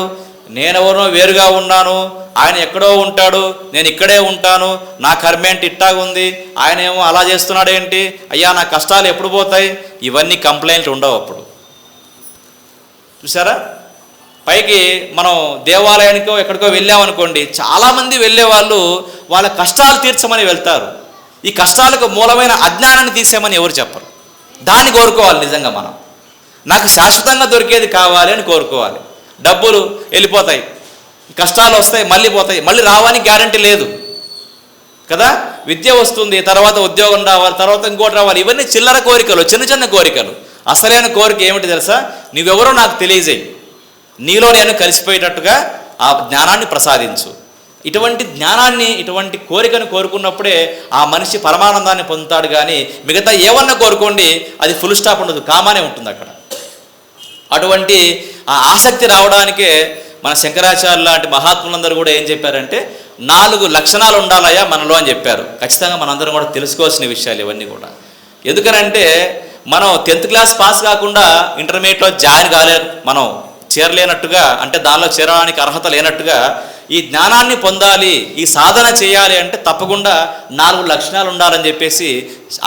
నేనెవరో వేరుగా ఉన్నాను, ఆయన ఎక్కడో ఉంటాడు, నేను ఇక్కడే ఉంటాను, నా కర్మేంటి ఇట్టాగుంది, ఆయన ఏమో అలా చేస్తున్నాడు ఏంటి, అయ్యా నా కష్టాలు ఎప్పుడు పోతాయి, ఇవన్నీ కంప్లైంట్లు ఉండవు అప్పుడు. చూసారా? పైకి మనం దేవాలయానికో ఎక్కడికో వెళ్ళామనుకోండి, చాలామంది వెళ్ళేవాళ్ళు వాళ్ళ కష్టాలు తీర్చమని వెళ్తారు. ఈ కష్టాలకు మూలమైన అజ్ఞానాన్ని తీసేమని ఎవరు చెప్పరు. దాన్ని కోరుకోవాలి నిజంగా మనం. నాకు శాశ్వతంగా దొరికేది కావాలి అని కోరుకోవాలి. డబ్బులు వెళ్ళిపోతాయి, కష్టాలు వస్తాయి, మళ్ళీ పోతాయి, మళ్ళీ రావడానికి గ్యారంటీ లేదు కదా. విద్య వస్తుంది, తర్వాత ఉద్యోగం రావాలి, తర్వాత ఇంకోటి రావాలి. ఇవన్నీ చిల్లర కోరికలు, చిన్న చిన్న కోరికలు. అసలైన కోరిక ఏమిటి తెలుసా? నువ్వెవరో నాకు తెలియజేయి, నీలో నేను కలిసిపోయేటట్టుగా ఆ జ్ఞానాన్ని ప్రసాదించు. ఇటువంటి జ్ఞానాన్ని, ఇటువంటి కోరికను కోరుకున్నప్పుడే ఆ మనిషి పరమానందాన్ని పొందుతాడు. కానీ మిగతా ఏమన్నా కోరుకోండి, అది ఫుల్ స్టాప్ ఉండదు, కామానే ఉంటుంది అక్కడ. అటువంటి ఆ ఆసక్తి రావడానికే మన శంకరాచార్య లాంటి మహాత్ములందరూ కూడా ఏం చెప్పారంటే 4 లక్షణాలు ఉండాలయ్యా మనలో అని చెప్పారు. ఖచ్చితంగా మనందరం కూడా తెలుసుకోవాల్సిన విషయాలు ఇవన్నీ కూడా. ఎందుకనంటే మనం 10th క్లాస్ పాస్ కాకుండా ఇంటర్మీడియట్లో జాయిన్ కాలేదు, మనం చేరలేనట్టుగా, అంటే దానిలో చేరడానికి అర్హత లేనట్టుగా ఈ జ్ఞానాన్ని పొందాలి, ఈ సాధన చేయాలి అంటే తప్పకుండా 4 లక్షణాలు ఉండాలని చెప్పేసి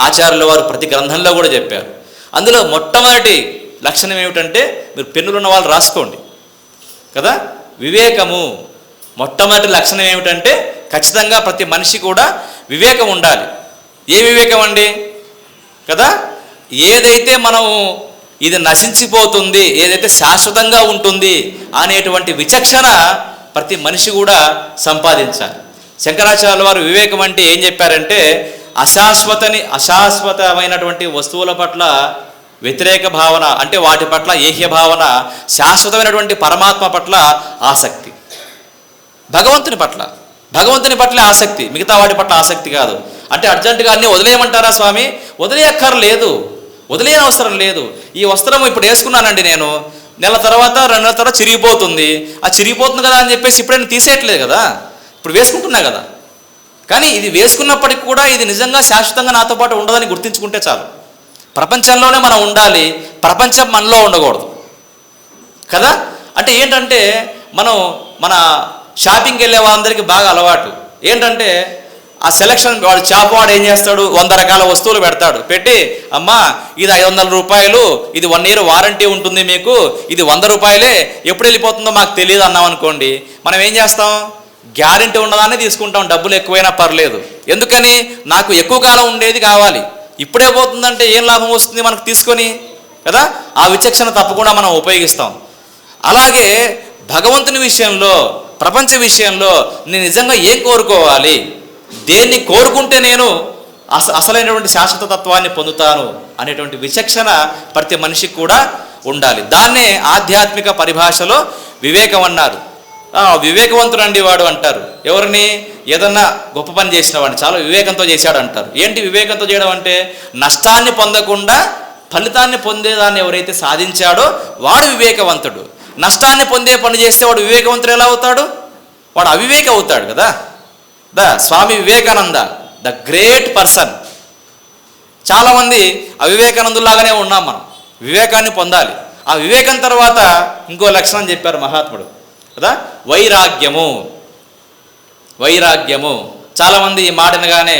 ఆచార్యుల వారు ప్రతి గ్రంథంలో కూడా చెప్పారు. అందులో మొట్టమొదటి లక్షణం ఏమిటంటే, మీరు పెన్నులు ఉన్న వాళ్ళు రాసుకోండి కదా, వివేకము. మొట్టమొదటి లక్షణం ఏమిటంటే ఖచ్చితంగా ప్రతి మనిషి కూడా వివేకం ఉండాలి. ఏ వివేకం అండి కదా? ఏదైతే మనం ఇది నశించిపోతుంది, ఏదైతే శాశ్వతంగా ఉంటుంది అనేటువంటి విచక్షణ ప్రతి మనిషి కూడా సంపాదించాలి. శంకరాచార్యుల వారు వివేకం అంటే ఏం చెప్పారంటే, అశాశ్వతమైనటువంటి వస్తువుల పట్ల వ్యతిరేక భావన, అంటే వాటి పట్ల ఏహ్య భావన, శాశ్వతమైనటువంటి పరమాత్మ పట్ల ఆసక్తి, భగవంతుని పట్ల ఆసక్తి, మిగతా వాటి పట్ల ఆసక్తి కాదు. అంటే అర్జెంటుగా అన్నీ వదిలేయమంటారా స్వామి? వదిలేయక్కర్లేదు, వదిలేయని అవసరం లేదు. ఈ వస్త్రం ఇప్పుడు వేసుకున్నానండి నేను, నెల తర్వాత 2 నెలల తర్వాత చిరిగిపోతుంది, ఆ చిరిగిపోతుంది కదా అని చెప్పేసి ఇప్పుడైనా తీసేయట్లేదు కదా, ఇప్పుడు వేసుకుంటున్నా కదా. కానీ ఇది వేసుకున్నప్పటికి కూడా ఇది నిజంగా శాశ్వతంగా నాతో పాటు ఉండదని గుర్తించుకుంటే చాలు. ప్రపంచంలోనే మనం ఉండాలి, ప్రపంచం మనలో ఉండకూడదు కదా. అంటే ఏంటంటే మన షాపింగ్కి వెళ్ళే వాళ్ళందరికీ బాగా అలవాటు ఏంటంటే, ఆ సెలక్షన్ వాడు చేపవాడు ఏం చేస్తాడు, 100 రకాల వస్తువులు పెడతాడు. పెట్టి అమ్మా ఇది 500 రూపాయలు, ఇది 1 year వారంటీ ఉంటుంది మీకు, ఇది 100 రూపాయలే, ఎప్పుడు వెళ్ళిపోతుందో మాకు తెలియదు అన్నాం అనుకోండి, మనం ఏం చేస్తాం, గ్యారెంటీ ఉన్నదాన్ని తీసుకుంటాం, డబ్బులు ఎక్కువైనా పర్లేదు. ఎందుకని, నాకు ఎక్కువ కాలం ఉండేది కావాలి. ఇప్పుడే పోతుందంటే ఏం లాభం వస్తుంది మనకు తీసుకొని కదా. ఆ విచక్షణ తప్పకుండా మనం ఉపయోగిస్తాం. అలాగే భగవంతుని విషయంలో, ప్రపంచ విషయంలో నేను నిజంగా ఏం కోరుకోవాలి, దేన్ని కోరుకుంటే నేను అసలైనటువంటి శాశ్వత తత్వాన్ని పొందుతాను అనేటువంటి విచక్షణ ప్రతి మనిషికి కూడా ఉండాలి. దాన్నే ఆధ్యాత్మిక పరిభాషలో వివేకం అన్నారు. వివేకవంతుడండి వాడు అంటారు. ఎవరిని, ఏదన్నా గొప్ప పని చేసిన వాడిని చాలా వివేకంతో చేశాడు అంటారు. ఏంటి వివేకంతో చేయడం అంటే, నష్టాన్ని పొందకుండా ఫలితాన్ని పొందేదాన్ని ఎవరైతే సాధించాడో వాడు వివేకవంతుడు. నష్టాన్ని పొందే పని చేస్తే వాడు వివేకవంతుడు ఎలా అవుతాడు, వాడు అవివేక అవుతాడు కదా. Swami Vivekananda the great person. చాలామంది అవివేకానందులాగానే ఉన్నాం మనం. వివేకాన్ని పొందాలి. ఆ వివేకం తర్వాత ఇంకో లక్షణం చెప్పారు మహాత్ముడు కదా, వైరాగ్యము. వైరాగ్యము. చాలామంది ఈ మాటనగానే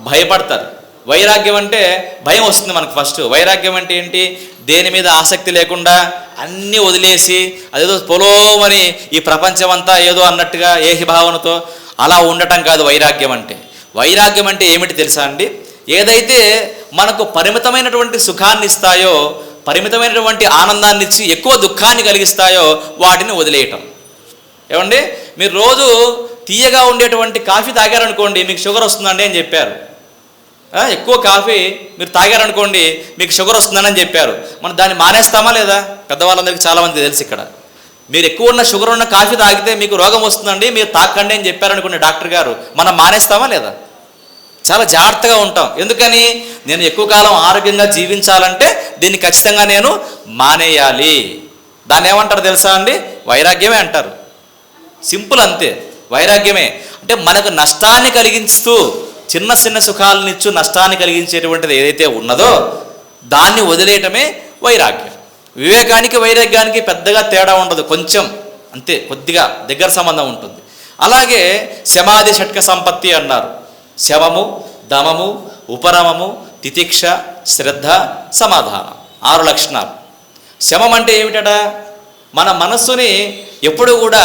భయపడతారు. వైరాగ్యం అంటే భయం వస్తుంది మనకు ఫస్ట్. వైరాగ్యం అంటే ఏంటి, దేని మీద ఆసక్తి లేకుండా అన్నీ వదిలేసి అదేదో పొలోమని ఈ ప్రపంచం అంతా ఏదో అన్నట్టుగా ఏహిభావనతో అలా ఉండటం కాదు వైరాగ్యం అంటే. వైరాగ్యం అంటే ఏమిటి తెలుసా అండి, ఏదైతే మనకు పరిమితమైనటువంటి సుఖాన్ని ఇస్తాయో, పరిమితమైనటువంటి ఆనందాన్ని ఇచ్చి ఎక్కువ దుఃఖాన్ని కలిగిస్తాయో వాటిని వదిలేయటం. ఏమండి, మీరు రోజు తీయగా ఉండేటువంటి కాఫీ తాగారనుకోండి మీకు షుగర్ వస్తుందండి అని చెప్పారు. ఎక్కువ కాఫీ మీరు తాగారనుకోండి మీకు షుగర్ వస్తుందని చెప్పారు. మనం దాన్ని మానేస్తామా లేదా? పెద్దవాళ్ళందరికీ చాలామంది తెలుసు. ఇక్కడ మీరు ఎక్కువ ఉన్న షుగర్ ఉన్న కాఫీ తాగితే మీకు రోగం వస్తుందండి, మీరు తాకండి అని చెప్పారనుకోండి డాక్టర్ గారు, మనం మానేస్తామా లేదా? చాలా జాగ్రత్తగా ఉంటాం. ఎందుకని, నేను ఎక్కువ కాలం ఆరోగ్యంగా జీవించాలంటే దీన్ని ఖచ్చితంగా నేను మానేయాలి. దాన్ని ఏమంటారు తెలుసా అండి, వైరాగ్యమే అంటారు. సింపుల్ అంతే, వైరాగ్యమే. అంటే మనకు నష్టాన్ని కలిగిస్తూ చిన్న చిన్న సుఖాలనిచ్చు నష్టాన్ని కలిగించేటువంటిది ఏదైతే ఉన్నదో దాన్ని వదిలేయటమే వైరాగ్యం. వివేకానికి వైరాగ్యానికి పెద్దగా తేడా ఉండదు, కొంచెం అంతే, కొద్దిగా దగ్గర సంబంధం ఉంటుంది. అలాగే శమాధి షట్క సంపత్తి అన్నారు. శమము, దమము, ఉపరమము, తితిక్ష, శ్రద్ధ, సమాధానం, 6 లక్షణాలు. శమం అంటే ఏమిటట, మన మనస్సుని ఎప్పుడు కూడా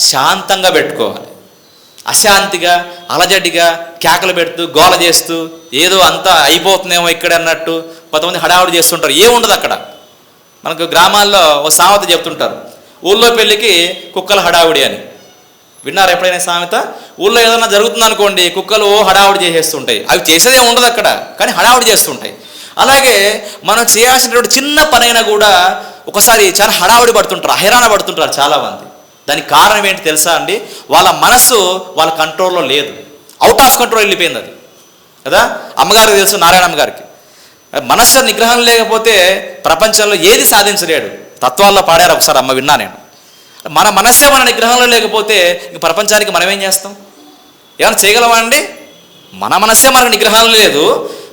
శాంతంగా పెట్టుకోవాలి. అశాంతిగా అలజడిగా కేకలు పెడుతూ గోల చేస్తూ ఏదో అంతా అయిపోతుందేమో ఇక్కడ అన్నట్టు కొంతమంది హడావుడి చేస్తుంటారు. ఏముండదు అక్కడ. మనకు గ్రామాల్లో ఓ సామెత చెప్తుంటారు, ఊళ్ళో పెళ్ళికి కుక్కల హడావుడి అని. విన్నారు ఎప్పుడైనా సామెత? ఊళ్ళో ఏదైనా జరుగుతుందనుకోండి కుక్కలు హడావుడి చేసేస్తుంటాయి. అవి చేసేదే ఉండదు అక్కడ, కానీ హడావుడి చేస్తుంటాయి. అలాగే మనం చేయాల్సినటువంటి చిన్న పనైనా కూడా ఒకసారి చాలా హడావుడి పడుతుంటారు, హైరాణ పడుతుంటారు చాలామంది. దానికి కారణం ఏంటి తెలుసా అండి, వాళ్ళ మనస్సు వాళ్ళ కంట్రోల్లో లేదు, అవుట్ ఆఫ్ కంట్రోల్ వెళ్ళిపోయింది అది కదా. అమ్మగారికి తెలుసు, నారాయణమ్మ గారికి, మనస్సు నిగ్రహం లేకపోతే ప్రపంచంలో ఏది సాధించలేడు. తత్వాల్లో పాడారు ఒకసారి అమ్మ, విన్నా నేను. మన మనస్సే మన నిగ్రహంలో లేకపోతే ఇంక ప్రపంచానికి మనం ఏం చేస్తాం, ఏమైనా చేయగలమా అండి? మన మనస్సే మనకు నిగ్రహంలో లేదు,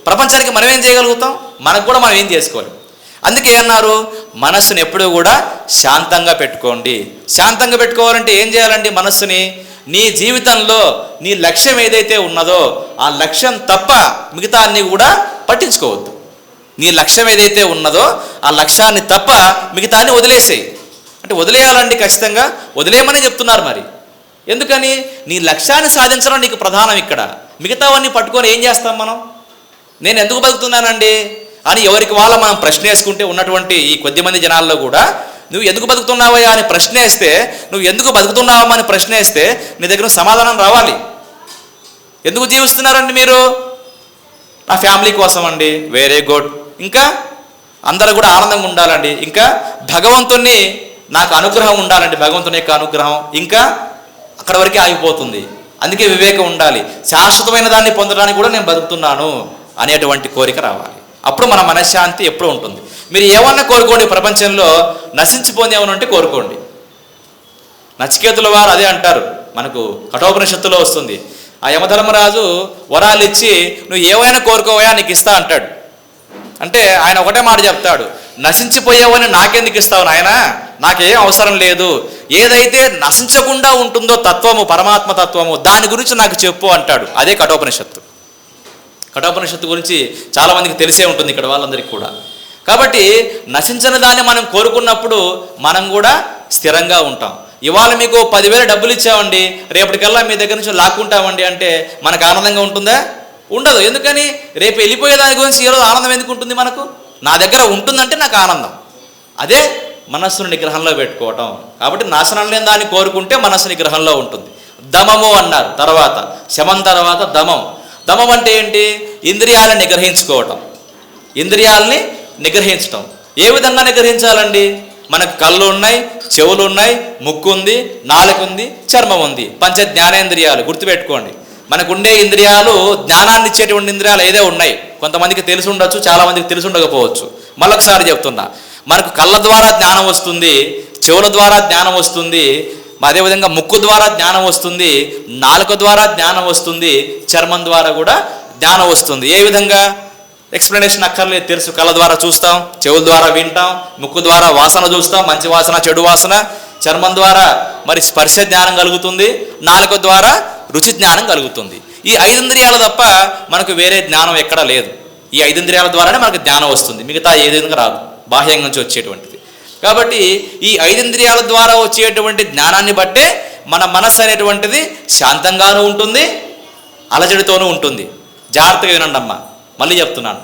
ప్రపంచానికి మనం ఏం చేయగలుగుతాం? మనకు కూడా మనం ఏం చేసుకోవాలి. అందుకే అన్నారు, మనస్సుని ఎప్పుడూ కూడా శాంతంగా పెట్టుకోండి. శాంతంగా పెట్టుకోవాలంటే ఏం చేయాలండి? మనస్సుని నీ జీవితంలో నీ లక్ష్యం ఏదైతే ఉన్నదో ఆ లక్ష్యం తప్ప మిగతా అన్ని కూడా పట్టించుకోవద్దు. నీ లక్ష్యం ఏదైతే ఉన్నదో ఆ లక్ష్యాన్ని తప్ప మిగతా అన్ని వదిలేసేయి. అంటే వదిలేయాలండి, ఖచ్చితంగా వదిలేయమని చెప్తున్నారు. మరి ఎందుకని? నీ లక్ష్యాన్ని సాధించడం నీకు ప్రధానం. ఇక్కడ మిగతావన్నీ పట్టుకొని ఏం చేస్తాం మనం? నేను ఎందుకు బతుకుతున్నానండి అని ఎవరికి వాళ్ళ మనం ప్రశ్న వేసుకుంటే ఉన్నటువంటి ఈ కొద్దిమంది జనాల్లో కూడా నువ్వు ఎందుకు బతుకుతున్నావయ్యా అని ప్రశ్న వేస్తే, నువ్వు ఎందుకు బతుకుతున్నావా అని ప్రశ్న వేస్తే నీ దగ్గర సమాధానం రావాలి. ఎందుకు జీవిస్తున్నారండి మీరు? నా ఫ్యామిలీ కోసం అండి. Very good. ఇంకా అందరూ కూడా ఆనందంగా ఉండాలండి. ఇంకా భగవంతుని నాకు అనుగ్రహం ఉండాలండి, భగవంతుని యొక్క అనుగ్రహం. ఇంకా అక్కడ వరకే ఆగిపోతుంది. అందుకే వివేకం ఉండాలి. శాశ్వతమైన దాన్ని పొందడానికి కూడా నేను బతుకుతున్నాను అనేటువంటి కోరిక రావాలి. అప్పుడు మన మనశ్శాంతి ఎప్పుడు ఉంటుంది. మీరు ఏమన్నా కోరుకోండి, ప్రపంచంలో నశించిపోయింది ఏమన్నా ఉంటే కోరుకోండి. నచికేతుల వారు అదే అంటారు, మనకు కఠోపనిషత్తులో వస్తుంది. ఆ యమధర్మరాజు వరాలు ఇచ్చి నువ్వు ఏమైనా కోరుకోవయా నీకు ఇస్తా అంటాడు. అంటే ఆయన ఒకటే మాట చెప్తాడు, నశించిపోయావని నాకెందుకు ఇస్తావు నాయన, నాకేం అవసరం లేదు, ఏదైతే నశించకుండా ఉంటుందో తత్వము, పరమాత్మ తత్వము, దాని గురించి నాకు చెప్పు అంటాడు. అదే కఠోపనిషత్తు. కఠోపనిషత్తు గురించి చాలామందికి తెలిసే ఉంటుంది ఇక్కడ వాళ్ళందరికీ కూడా. కాబట్టి నశించిన దాన్ని మనం కోరుకున్నప్పుడు మనం కూడా స్థిరంగా ఉంటాం. ఇవాళ మీకు 10,000 డబ్బులు ఇచ్చామండి, రేపటికల్లా మీ దగ్గర నుంచి లాక్కుంటామండి అంటే మనకు ఆనందంగా ఉంటుందా? ఉండదు. ఎందుకని? రేపు వెళ్ళిపోయే దాని గురించి ఈరోజు ఆనందం ఎందుకు ఉంటుంది మనకు? నా దగ్గర ఉంటుందంటే నాకు ఆనందం. అదే మనస్సును నిగ్రహంలో పెట్టుకోవటం. కాబట్టి నాశనం లేని దాన్ని కోరుకుంటే మనస్సు నిగ్రహంలో ఉంటుంది. దమము అన్నారు. తర్వాత శమం, తర్వాత దమం. దమం అంటే ఏంటి? ఇంద్రియాలను నిగ్రహించుకోవటం. ఇంద్రియాలని నిగ్రహించటం. ఏ విధంగా నిగ్రహించాలండి? మనకు కళ్ళు ఉన్నాయి, చెవులు ఉన్నాయి, ముక్కు ఉంది, నాలుక ఉంది, చర్మం ఉంది. పంచ జ్ఞానేంద్రియాలు గుర్తుపెట్టుకోండి. మనకు ఉండే ఇంద్రియాలు జ్ఞానాన్ని ఇచ్చేటువంటి ఇంద్రియాలు ఏదో ఉన్నాయి. కొంతమందికి తెలిసి ఉండొచ్చు, చాలామందికి తెలిసి ఉండకపోవచ్చు. మళ్ళొకసారి చెప్తున్నా, మనకు కళ్ళ ద్వారా జ్ఞానం వస్తుంది, చెవుల ద్వారా జ్ఞానం వస్తుంది, అదేవిధంగా ముక్కు ద్వారా జ్ఞానం వస్తుంది, నాలుక ద్వారా జ్ఞానం వస్తుంది, చర్మం ద్వారా కూడా జ్ఞానం వస్తుంది. ఏ విధంగా? ఎక్స్ప్లెనేషన్ అక్కర్లేదు, తెలుసు. కళ్ళ ద్వారా చూస్తాం, చెవుల ద్వారా వింటాం, ముక్కు ద్వారా వాసన చూస్తాం, మంచి వాసన, చెడు వాసన. చర్మం ద్వారా మరి స్పర్శ జ్ఞానం కలుగుతుంది, నాలుక ద్వారా రుచి జ్ఞానం కలుగుతుంది. ఈ 5 ఇంద్రియాలు తప్ప మనకు వేరే జ్ఞానం ఎక్కడా లేదు. ఈ 5 ఇంద్రియాల ద్వారానే మనకు జ్ఞానం వస్తుంది, మిగతా ఏ విధంగా రాదు, బాహ్యం నుంచి వచ్చేటువంటిది. కాబట్టి ఈ 5 ఇంద్రియాల ద్వారా వచ్చేటువంటి జ్ఞానాన్ని బట్టే మన మనస్సు అనేటువంటిది శాంతంగానూ ఉంటుంది, అలజడితోనూ ఉంటుంది. జాగ్రత్తగా వినండి అమ్మా, మళ్ళీ చెప్తున్నాను,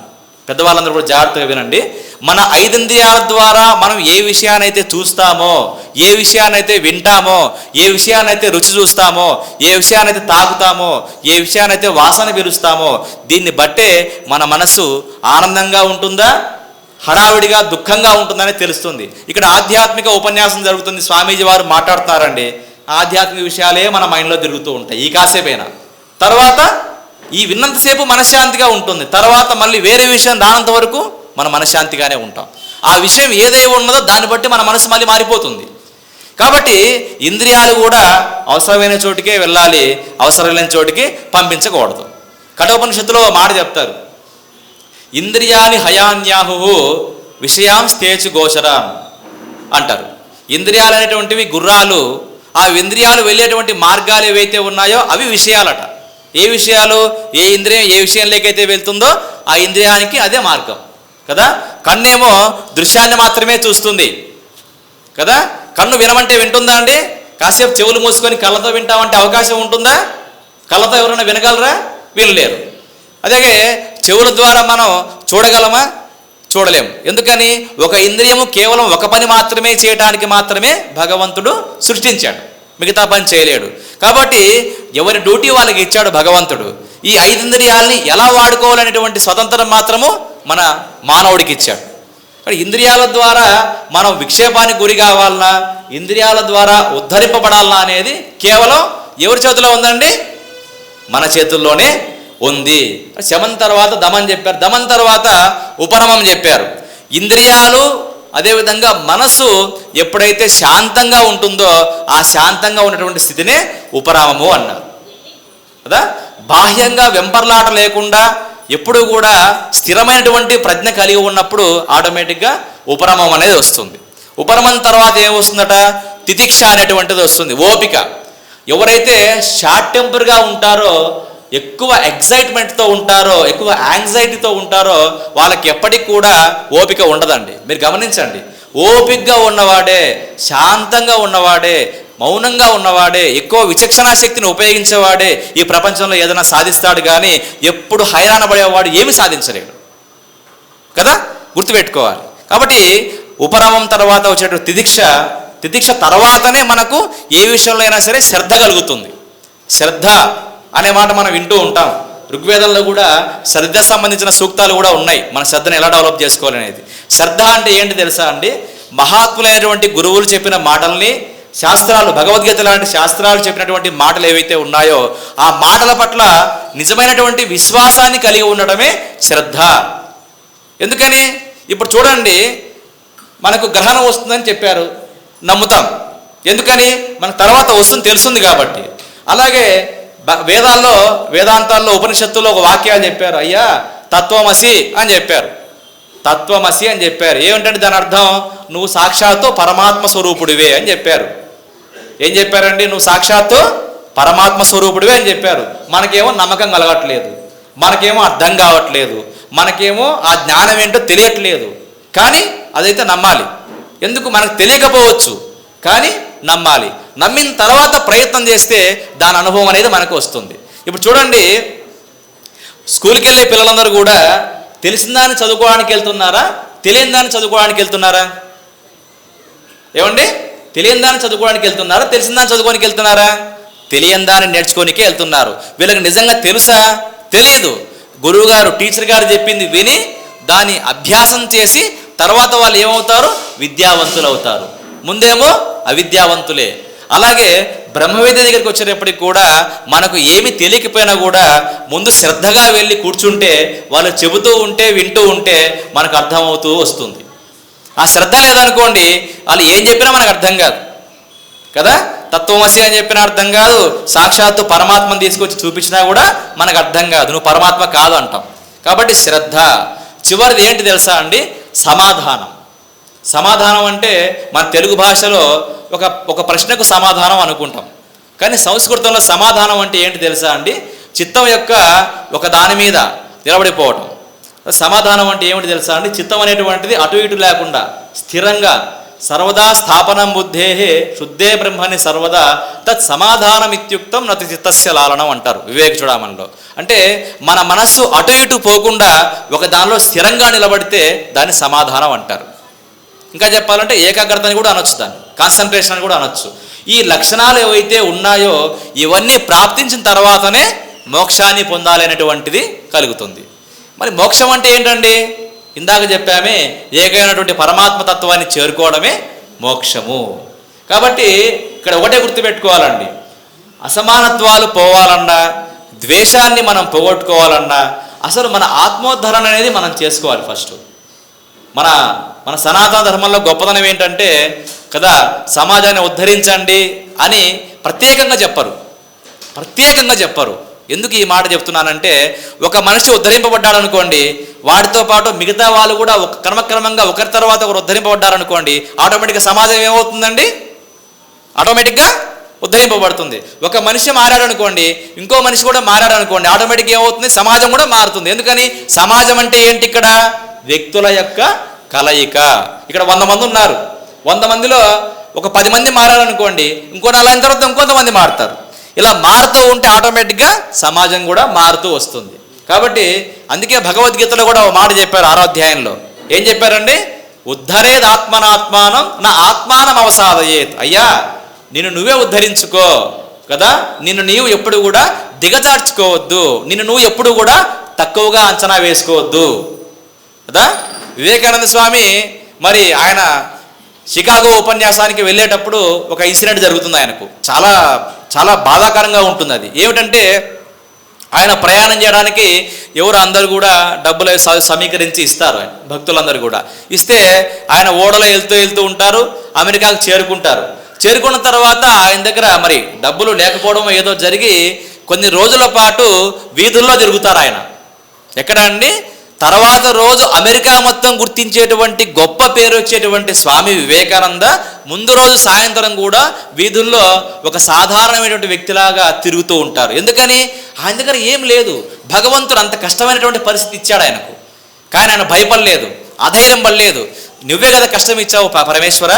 పెద్దవాళ్ళందరూ కూడా జాగ్రత్తగా వినండి. మన 5 ఇంద్రియాల ద్వారా మనం ఏ విషయాన్నైతే చూస్తామో, ఏ విషయాన్నైతే వింటామో, ఏ విషయాన్నైతే రుచి చూస్తామో, ఏ విషయాన్నైతే తాకుతామో, ఏ విషయాన్నైతే వాసన పీలుస్తామో, దీన్ని బట్టే మన మనస్సు ఆనందంగా ఉంటుందా, హడావిడిగా దుఃఖంగా ఉంటుందని తెలుస్తుంది. ఇక్కడ ఆధ్యాత్మిక ఉపన్యాసం జరుగుతుంది, స్వామీజీ వారు మాట్లాడుతున్నారండి. ఆధ్యాత్మిక విషయాలే మన మైండ్లో తిరుగుతూ ఉంటాయి ఈ కాసేపైనా. తర్వాత ఈ విన్నంతసేపు మనశ్శాంతిగా ఉంటుంది, తర్వాత మళ్ళీ వేరే విషయం రానంత వరకు మన మనశ్శాంతిగానే ఉంటాం. ఆ విషయం ఏదై ఉన్నదో దాన్ని బట్టి మన మనసు మళ్ళీ మారిపోతుంది. కాబట్టి ఇంద్రియాలు కూడా అవసరమైన చోటికే వెళ్ళాలి, అవసరం లేని చోటికి పంపించకూడదు. కఠోపనిషత్తులో మాట చెప్తారు, ఇంద్రియాని హయాన్యాహు విషయాంస్తేచు గోచరం అంటారు. ఇంద్రియాలు అనేటువంటివి గుర్రాలు, ఆ ఇంద్రియాలు వెళ్ళేటువంటి మార్గాలు ఏవైతే ఉన్నాయో అవి విషయాలట. ఏ విషయాలు? ఏ ఇంద్రియం ఏ విషయంలోకైతే వెళ్తుందో ఆ ఇంద్రియానికి అదే మార్గం కదా. కన్నేమో దృశ్యాన్ని మాత్రమే చూస్తుంది కదా. కన్ను వినమంటే వింటుందా అండి? కాసేపు చెవులు మూసుకొని కళ్ళతో వింటామంటే అవకాశం ఉంటుందా? కళ్ళతో ఎవరైనా వినగలరా? వినలేరు. అలాగే చెవుల ద్వారా మనం చూడగలమా? చూడలేము. ఎందుకని? ఒక ఇంద్రియము కేవలం ఒక పని మాత్రమే చేయడానికి మాత్రమే భగవంతుడు సృష్టించాడు, మిగతా పని చేయలేడు. కాబట్టి ఎవరి డ్యూటీ వాళ్ళకి ఇచ్చాడు భగవంతుడు. ఈ 5 ఇంద్రియాలని ఎలా వాడుకోవాలనేటువంటి స్వతంత్రం మాత్రము మన మానవుడికి ఇచ్చాడు. ఇంద్రియాల ద్వారా మనం విక్షేపానికి గురి కావాలన్నా, ఇంద్రియాల ద్వారా ఉద్ధరింపబడాలన్నా అనేది కేవలం ఎవరి చేతిలో ఉందండి? మన చేతుల్లోనే ఉంది. శమం తర్వాత దమం చెప్పారు, దమం తర్వాత ఉపరమం చెప్పారు. ఇంద్రియాలు అదేవిధంగా మనసు ఎప్పుడైతే శాంతంగా ఉంటుందో ఆ శాంతంగా ఉన్నటువంటి స్థితినే ఉపరామము అన్నారు కదా. బాహ్యంగా వెంపర్లాట లేకుండా ఎప్పుడు కూడా స్థిరమైనటువంటి ప్రజ్ఞ కలిగి ఉన్నప్పుడు ఆటోమేటిక్గా ఉపరమం అనేది వస్తుంది. ఉపరమం తర్వాత ఏమొస్తుందట? తితిక్ష అనేటువంటిది వస్తుంది, ఓపిక. ఎవరైతే షార్ట్ టెంపర్గా ఉంటారో, ఎక్కువ ఎగ్జైట్మెంట్తో ఉంటారో, ఎక్కువ యాంగ్జైటీతో ఉంటారో వాళ్ళకి ఎప్పటికి కూడా ఓపిక ఉండదండి. మీరు గమనించండి, ఓపికగా ఉన్నవాడే, శాంతంగా ఉన్నవాడే, మౌనంగా ఉన్నవాడే, ఎక్కువ విచక్షణా శక్తిని ఉపయోగించేవాడే ఈ ప్రపంచంలో ఏదైనా సాధిస్తాడు. కానీ ఎప్పుడు హైరాణ పడేవాడు ఏమి సాధించలేడు కదా, గుర్తుపెట్టుకోవాలి. కాబట్టి ఉపరమం తర్వాత వచ్చేటువంటి తితిక్ష, తితిక్ష తర్వాతనే మనకు ఏ విషయంలో అయినా సరే శ్రద్ధ కలుగుతుంది. శ్రద్ధ అనే మాట మనం వింటూ ఉంటాం. ఋగ్వేదంలో కూడా శ్రద్ధ సంబంధించిన సూక్తాలు కూడా ఉన్నాయి, మన శ్రద్ధను ఎలా డెవలప్ చేసుకోవాలనేది. శ్రద్ధ అంటే ఏంటి తెలుసా అండి? మహాత్ములైనటువంటి గురువులు చెప్పిన మాటల్ని, శాస్త్రాలు, భగవద్గీత లాంటి శాస్త్రాలు చెప్పినటువంటి మాటలు ఏవైతే ఉన్నాయో ఆ మాటల పట్ల నిజమైనటువంటి విశ్వాసాన్ని కలిగి ఉండటమే శ్రద్ధ. ఎందుకని? ఇప్పుడు చూడండి, మనకు గ్రహణం వస్తుందని చెప్పారు, నమ్ముతాం. ఎందుకని? మనకు తర్వాత వస్తుంది తెలుస్తుంది కాబట్టి. అలాగే వేదాల్లో, వేదాంతాల్లో, ఉపనిషత్తుల్లో ఒక వాక్యాలు చెప్పారు, అయ్యా తత్వమసి అని చెప్పారు. తత్వమసి అని చెప్పారు. ఏమిటంటే దాని అర్థం? నువ్వు సాక్షాత్తు పరమాత్మ స్వరూపుడివే అని చెప్పారు. ఏం చెప్పారండి? నువ్వు సాక్షాత్తు పరమాత్మ స్వరూపుడివే అని చెప్పారు. మనకేమో నమ్మకం కలగట్లేదు, మనకేమో అర్థం కావట్లేదు, మనకేమో ఆ జ్ఞానం ఏంటో తెలియట్లేదు. కానీ అదైతే నమ్మాలి. ఎందుకు? మనకు తెలియకపోవచ్చు, కానీ నమ్మాలి. నమ్మిన తర్వాత ప్రయత్నం చేస్తే దాని అనుభవం అనేది మనకు వస్తుంది. ఇప్పుడు చూడండి, స్కూల్కి వెళ్ళే పిల్లలందరూ కూడా తెలిసిన దాన్ని చదువుకోవడానికి వెళ్తున్నారా, తెలియని దాన్ని చదువుకోవడానికి వెళ్తున్నారా? ఏమండి? తెలియని దాన్ని చదువుకోవడానికి వెళ్తున్నారా, తెలిసిన దాన్ని చదువుకోనికి వెళ్తున్నారా? తెలియని దాన్ని నేర్చుకోనికే వెళ్తున్నారు. వీళ్ళకి నిజంగా తెలుసా? తెలియదు. గురువు గారు, టీచర్ గారు చెప్పింది విని దాన్ని అభ్యాసం చేసి తర్వాత వాళ్ళు ఏమవుతారు? విద్యావంతులు అవుతారు. ముందేమో అవిద్యావంతులే. అలాగే బ్రహ్మ విద్య దగ్గరికి వచ్చేటప్పటికి కూడా మనకు ఏమి తెలియకపోయినా కూడా ముందు శ్రద్ధగా వెళ్ళి కూర్చుంటే వాళ్ళు చెబుతూ ఉంటే వింటూ ఉంటే మనకు అర్థమవుతూ వస్తుంది. ఆ శ్రద్ధ లేదనుకోండి, వాళ్ళు ఏం చెప్పినా మనకు అర్థం కాదు కదా. తత్వమసి అని చెప్పిన అర్థం కాదు, సాక్షాత్తు పరమాత్మను తీసుకొచ్చి చూపించినా కూడా మనకు అర్థం కాదు, నువ్వు పరమాత్మ కాదు అంటాం. కాబట్టి శ్రద్ధ. చివరిది ఏంటి తెలుసా అండి? సమాధానం. సమాధానం అంటే మన తెలుగు భాషలో ఒక ప్రశ్నకు సమాధానం అనుకుంటాం, కానీ సంస్కృతంలో సమాధానం అంటే ఏంటి తెలుసా అండి? చిత్తం యొక్క ఒక దాని మీద నిలబడిపోవటం. సమాధానం అంటే ఏమిటి తెలుసా అండి? చిత్తం అనేటువంటిది అటు ఇటు లేకుండా స్థిరంగా సర్వదా స్థాపనం బుద్ధేహే శుద్ధే బ్రహ్మని సర్వదా తత్ సమాధానం ఇత్యుక్తం నతి చిత్తస్య లాలనం అంటారు వివేక చూడమనిలో. అంటే మన మనస్సు అటు ఇటు పోకుండా ఒక దానిలో స్థిరంగా నిలబడితే దాన్ని సమాధానం అంటారు. ఇంకా చెప్పాలంటే ఏకాగ్రత అని కూడా అనొచ్చు, దాన్ని కాన్సన్ట్రేషన్ అని కూడా అనొచ్చు. ఈ లక్షణాలు ఏవైతే ఉన్నాయో ఇవన్నీ ప్రాప్తించిన తర్వాతనే మోక్షాన్ని పొందాలనేటువంటిది కలుగుతుంది. మరి మోక్షం అంటే ఏంటండి? ఇందాక చెప్పామే, ఏకైనటువంటి పరమాత్మ తత్వాన్ని చేరుకోవడమే మోక్షము. కాబట్టి ఇక్కడ ఒకటే గుర్తుపెట్టుకోవాలండి, అసమానత్వాలు పోవాలన్నా, ద్వేషాన్ని మనం పోగొట్టుకోవాలన్నా అసలు మన ఆత్మోద్ధరణ అనేది మనం చేసుకోవాలి ఫస్ట్. మన సనాతన ధర్మంలో గొప్పదనం ఏంటంటే కదా, సమాజాన్ని ఉద్ధరించండి అని ప్రత్యేకంగా చెప్పరు. ఎందుకు ఈ మాట చెప్తున్నానంటే, ఒక మనిషి ఉద్ధరింపబడ్డాడు అనుకోండి, వాడితో పాటు మిగతా వాళ్ళు కూడా క్రమక్రమంగా ఒకరి తర్వాత ఒకరు ఉద్ధరింపబడ్డారనుకోండి, ఆటోమేటిక్గా సమాజం ఏమవుతుందండి? ఆటోమేటిక్గా ఉద్ధరింపబడుతుంది. ఒక మనిషి మారాడు అనుకోండి, ఇంకో మనిషి కూడా మారాడు అనుకోండి, ఆటోమేటిక్గా ఏమవుతుంది? సమాజం కూడా మారుతుంది. ఎందుకని? సమాజం అంటే ఏంటి? ఇక్కడ వ్యక్తుల యొక్క కలయిక. ఇక్కడ 100 మంది ఉన్నారు, 100 మందిలో ఒక 10 మంది మారారనుకోండి, ఇంకో 4 తర్వాత ఇంకొంతమంది మారుతారు. ఇలా మారుతూ ఉంటే ఆటోమేటిక్గా సమాజం కూడా మారుతూ వస్తుంది. కాబట్టి అందుకే భగవద్గీతలో కూడా ఒక మాట చెప్పారు 6వ అధ్యాయంలో. ఏం చెప్పారండి? ఉద్ధరేద్ ఆత్మనాత్మానం నా ఆత్మానం అవసాదయేత్. అయ్యా, నిన్ను నువ్వే ఉద్ధరించుకో కదా, నిన్ను నీవు ఎప్పుడు కూడా దిగజార్చుకోవద్దు, నిన్ను నువ్వు ఎప్పుడు కూడా తక్కువగా అంచనా వేసుకోవద్దు కదా. వివేకానంద స్వామి మరి ఆయన షికాగో ఉపన్యాసానికి వెళ్ళేటప్పుడు ఒక ఇన్సిడెంట్ జరుగుతుంది. ఆయనకు చాలా చాలా బాధాకరంగా ఉంటుంది. అది ఏమిటంటే, ఆయన ప్రయాణం చేయడానికి ఎవరు అందరూ కూడా డబ్బులు సమీకరించి ఇస్తారు, భక్తులందరూ కూడా ఇస్తే ఆయన ఓడలో వెళ్తూ ఉంటారు, అమెరికాకు చేరుకున్న తర్వాత ఆయన దగ్గర మరి డబ్బులు లేకపోవడం ఏదో జరిగి కొన్ని రోజుల పాటు వీధుల్లో తిరుగుతారు ఆయన. ఎక్కడ అండి? తర్వాత రోజు అమెరికా మొత్తం గుర్తించేటువంటి గొప్ప పేరు వచ్చేటువంటి స్వామి వివేకానంద ముందు రోజు సాయంత్రం కూడా వీధుల్లో ఒక సాధారణమైనటువంటి వ్యక్తిలాగా తిరుగుతూ ఉంటారు. ఎందుకని? ఆయన దగ్గర ఏం లేదు, భగవంతుడు అంత కష్టమైనటువంటి పరిస్థితి ఇచ్చాడు ఆయనకు, కానీ ఆయన భయపడలేదు, అధైర్యం పడలేదు. నువ్వే కదా కష్టం ఇచ్చావు పరమేశ్వర,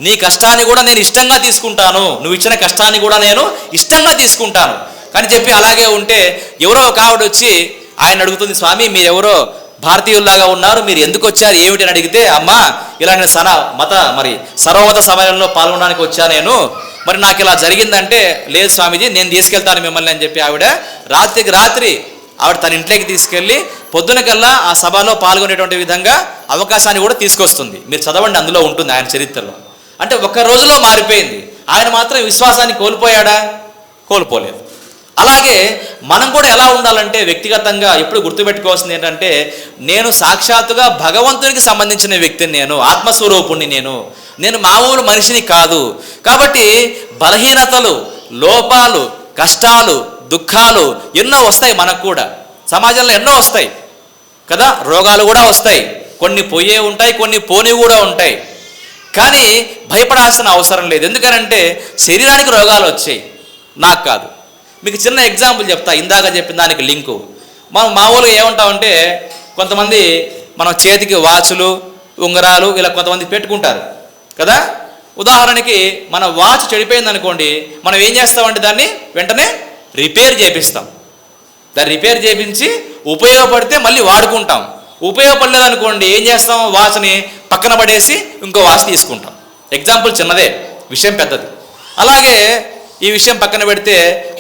నీ కష్టాన్ని కూడా నేను ఇష్టంగా తీసుకుంటాను, నువ్వు ఇచ్చిన కష్టాన్ని కూడా నేను ఇష్టంగా తీసుకుంటాను కానీ చెప్పి అలాగే ఉంటే ఎవరో ఒక ఆవిడ వచ్చి ఆయన అడుగుతుంది, స్వామి మీరెవరో భారతీయుల్లాగా ఉన్నారు, మీరు ఎందుకు వచ్చారు ఏమిటి అని అడిగితే, అమ్మా ఇలా నేను సర్వమత సమ్మేళనంలో పాల్గొనడానికి వచ్చా నేను, మరి నాకు ఇలా జరిగిందంటే, లేదు స్వామీజీ నేను తీసుకెళ్తాను మిమ్మల్ని అని చెప్పి ఆవిడ రాత్రి ఆవిడ తన ఇంట్లోకి తీసుకెళ్ళి పొద్దున కల్లా ఆ సభలో పాల్గొనేటువంటి విధంగా అవకాశాన్ని కూడా తీసుకొస్తుంది. మీరు చదవండి, అందులో ఉంటుంది ఆయన చరిత్రలో. అంటే ఒక్క రోజులో మారిపోయింది. ఆయన మాత్రం విశ్వాసాన్ని కోల్పోయాడా? కోల్పోలేదు. అలాగే మనం కూడా ఎలా ఉండాలంటే వ్యక్తిగతంగా ఎప్పుడు గుర్తుపెట్టుకోవాల్సింది ఏంటంటే, నేను సాక్షాత్తుగా భగవంతునికి సంబంధించిన వ్యక్తిని, నేను ఆత్మస్వరూపుణ్ణి, నేను మామూలు మనిషిని కాదు. కాబట్టి బలహీనతలు, లోపాలు, కష్టాలు, దుఃఖాలు ఎన్నో వస్తాయి, మనకు కూడా సమాజంలో ఎన్నో వస్తాయి కదా, రోగాలు కూడా వస్తాయి, కొన్ని పోయే ఉంటాయి, కొన్ని పోని కూడా ఉంటాయి. కానీ భయపడాల్సిన అవసరం లేదు. ఎందుకనంటే శరీరానికి రోగాలు వచ్చాయి, నాకు కాదు. మీకు చిన్న ఎగ్జాంపుల్ చెప్తా, ఇందాక చెప్పిన దానికి లింకు. మనం మామూలుగా ఏమంటామంటే కొంతమంది మనం చేతికి వాచులు, ఉంగరాలు ఇలా కొంతమంది పెట్టుకుంటారు కదా. ఉదాహరణకి మన వాచ్ చెడిపోయింది అనుకోండి, మనం ఏం చేస్తామంటే దాన్ని వెంటనే రిపేర్ చేపిస్తాం. దాన్ని రిపేర్ చేయించి ఉపయోగపడితే మళ్ళీ వాడుకుంటాం. ఉపయోగపడలేదు అనుకోండి ఏం చేస్తాం, వాచ్ని పక్కన పడేసి ఇంకో వాచ్ తీసుకుంటాం. ఎగ్జాంపుల్ చిన్నదే, విషయం పెద్దది. అలాగే ఈ విషయం పక్కన పెడితే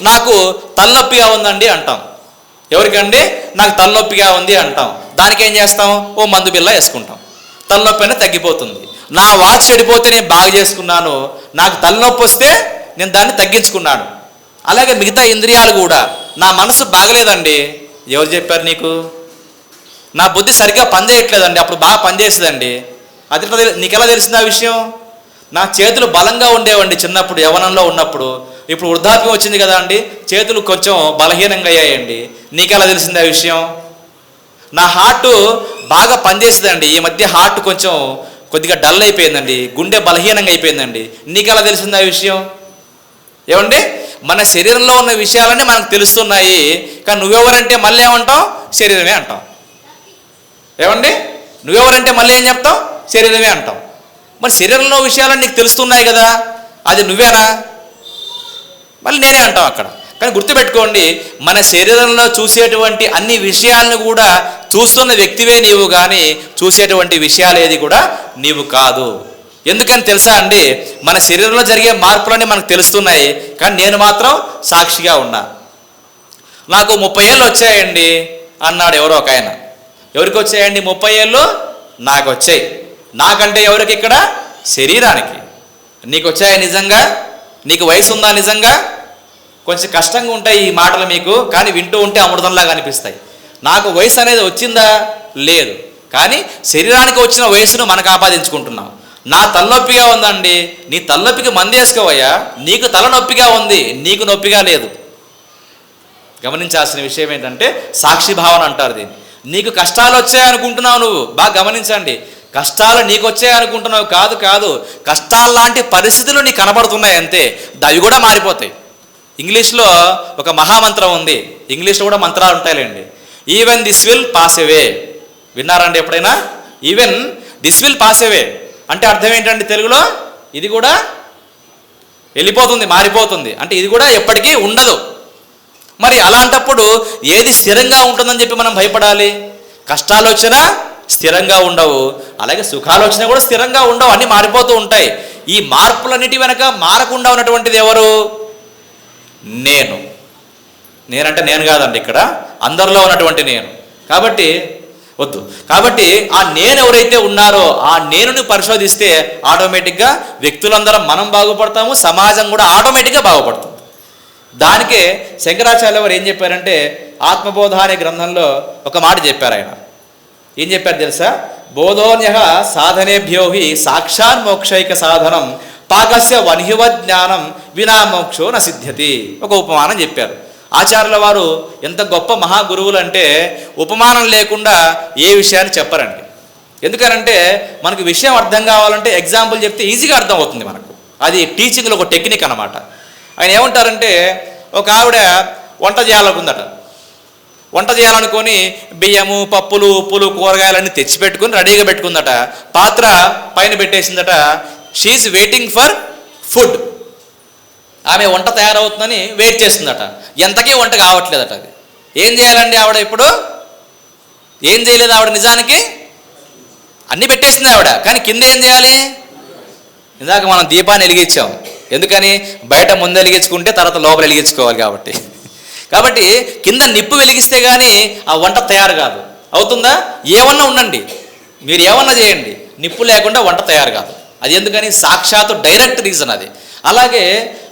నాకు తలనొప్పిగా ఉందండి అంటాం. ఎవరికండి? నాకు తలనొప్పిగా ఉంది అంటాం. దానికి ఏం చేస్తాం, ఓ మందు బిల్ల వేసుకుంటాం, తలనొప్పి అనేది తగ్గిపోతుంది. నా వాచ్ చెడిపోతే నేను బాగా చేసుకున్నాను, నాకు తలనొప్పి వస్తే నేను దాన్ని తగ్గించుకున్నాను. అలాగే మిగతా ఇంద్రియాలు కూడా, నా మనసు బాగలేదండి, ఎవరు చెప్పారు నీకు? నా బుద్ధి సరిగ్గా పనిచేయట్లేదండి, అప్పుడు బాగా పనిచేసేదండి, అది నీకు ఎలా తెలిసింది ఆ విషయం? నా చేతులు బలంగా ఉండేవండి చిన్నప్పుడు, యవ్వనంలో ఉన్నప్పుడు, ఇప్పుడు వృద్ధాప్యం వచ్చింది కదా అండి, చేతులు కొంచెం బలహీనంగా అయ్యాయండి, నీకెలా తెలిసింది ఆ విషయం? నా హార్ట్ బాగా పనిచేసేదండి, ఈ మధ్య హార్ట్ కొంచెం కొద్దిగా డల్ అయిపోయిందండి, గుండె బలహీనంగా అయిపోయిందండి, నీకెలా తెలిసింది ఆ విషయం? ఏమండి, మన శరీరంలో ఉన్న విషయాలన్నీ మనకు తెలుస్తున్నాయి, కానీ నువ్వెవరంటే మళ్ళీ ఏమంటావు? శరీరమే అంటాం. ఏమండి, నువ్వెవరంటే మళ్ళీ ఏం చెప్తావు? శరీరమే అంటాం. మరి శరీరంలో విషయాలన్నీ నీకు తెలుస్తున్నాయి కదా, అది నువ్వేనా? మళ్ళీ నేనే అంటాం అక్కడ. కానీ గుర్తుపెట్టుకోండి, మన శరీరంలో చూసేటువంటి అన్ని విషయాలను కూడా చూస్తున్న వ్యక్తివే నీవు, కానీ చూసేటువంటి విషయాలు ఏది కూడా నీవు కాదు. ఎందుకని తెలుసా అండి, మన శరీరంలో జరిగే మార్పులన్నీ మనకు తెలుస్తున్నాయి, కానీ నేను మాత్రం సాక్షిగా ఉన్నా. నాకు 30 ఏళ్ళు వచ్చాయండి అన్నాడు ఎవరో ఒక ఆయన. ఎవరికి వచ్చాయండి 30 ఏళ్ళు? నాకు వచ్చాయి. నాకంటే ఎవరికి? ఇక్కడ శరీరానికి. నీకు వచ్చాయా నిజంగా? నీకు వయసు ఉందా నిజంగా? కొంచెం కష్టంగా ఉంటాయి ఈ మాటలు మీకు, కానీ వింటూ ఉంటే అమృతంలాగా అనిపిస్తాయి. నాకు వయసు అనేది వచ్చిందా? లేదు. కానీ శరీరానికి వచ్చిన వయసును మనకు ఆపాదించుకుంటున్నాం. నా తలనొప్పిగా ఉందండి, నీ తలనొప్పికి మందేసుకోవయ్యా, నీకు తలనొప్పిగా ఉంది, నీకు నొప్పిగా లేదు. గమనించాల్సిన విషయం ఏంటంటే సాక్షి భావన అంటారు దీన్ని. నీకు కష్టాలు వచ్చాయనుకుంటున్నావు నువ్వు, బాగా గమనించండి, కష్టాలు నీకు వచ్చాయనుకుంటున్నావు కాదు, కాదు, కష్టాలు లాంటి పరిస్థితులు నీకు కనబడుతున్నాయి అంతే, అవి కూడా మారిపోతాయి. ఇంగ్లీష్లో ఒక మహామంత్రం ఉంది, ఇంగ్లీష్లో కూడా మంత్రాలు ఉంటాయిలేండి. Even this will pass away. విన్నారండి ఎప్పుడైనా? Even this will pass away అంటే అర్థం ఏంటండి తెలుగులో? ఇది కూడా వెళ్ళిపోతుంది, మారిపోతుంది, అంటే ఇది కూడా ఎప్పటికీ ఉండదు. మరి అలాంటప్పుడు ఏది స్థిరంగా ఉంటుందని చెప్పి మనం భయపడాలి? కష్టాలు వచ్చినా స్థిరంగా ఉండవు, అలాగే సుఖాలు వచ్చినా కూడా స్థిరంగా ఉండవు, అన్నీ మారిపోతూ ఉంటాయి. ఈ మార్పులన్నిటి వెనక మారకుండా ఉన్నటువంటిది ఎవరు? నేనంటే నేను కాదండి, ఇక్కడ అందరిలో ఉన్నటువంటి నేను. కాబట్టి వద్దు. కాబట్టి ఆ నేను ఎవరైతే ఉన్నారో ఆ నేనుని పరిశోధిస్తే ఆటోమేటిక్గా వ్యక్తులందరం మనం బాగుపడతాము, సమాజం కూడా ఆటోమేటిక్గా బాగుపడుతుంది. దానికే శంకరాచార్య వారు ఏం చెప్పారంటే ఆత్మబోధ అనే గ్రంథంలో ఒక మాట చెప్పారు. ఆయన ఏం చెప్పారు తెలుసా? బోధోన్య సాధనేభ్యో హి సాక్షాన్ మోక్షైక సాధనం పాకస్య వన్హివ జ్ఞానం వినా మోక్షో న సిద్ధ్యతి. ఒక ఉపమానం చెప్పారు. ఆచార్యుల వారు ఎంత గొప్ప మహాగురువులు అంటే ఉపమానం లేకుండా ఏ విషయాన్ని చెప్పరండి. ఎందుకనంటే మనకు విషయం అర్థం కావాలంటే ఎగ్జాంపుల్ చెప్తే ఈజీగా అర్థం అవుతుంది మనకు. అది టీచింగ్లో ఒక టెక్నిక్ అన్నమాట. ఆయన ఏమంటారంటే, ఒక ఆవిడ వంట చేయాలనుకుందట. వంట చేయాలనుకొని బియ్యము, పప్పులు, ఉప్పులు, కూరగాయలన్నీ తెచ్చిపెట్టుకుని రెడీగా పెట్టుకుందట. పాత్ర పైన పెట్టేసిందట. She waiting for food. ఆమె వంట తయారవుతుందని వెయిట్ చేస్తుందట. ఎంతకీ వంట కావట్లేదట. అది ఏం చేయాలండి ఆవిడ? ఇప్పుడు ఏం చేయలేదు ఆవిడ, నిజానికి అన్నీ పెట్టేసింది ఆవిడ, కానీ కింద ఏం చేయాలి? ఇందాక మనం దీపాన్ని వెలిగించాం. ఎందుకని? బయట ముందు వెలిగించుకుంటే తర్వాత లోపల వెలిగించుకోవాలి కాబట్టి. కాబట్టి కింద నిప్పు వెలిగిస్తే కానీ ఆ వంట తయారు కాదు. అవుతుందా? ఏమన్నా ఉండండి, మీరు ఏమన్నా చేయండి, నిప్పు లేకుండా వంట తయారు కాదు. అది ఎందుకని? సాక్షాత్తు డైరెక్ట్ రీజన్ అది. అలాగే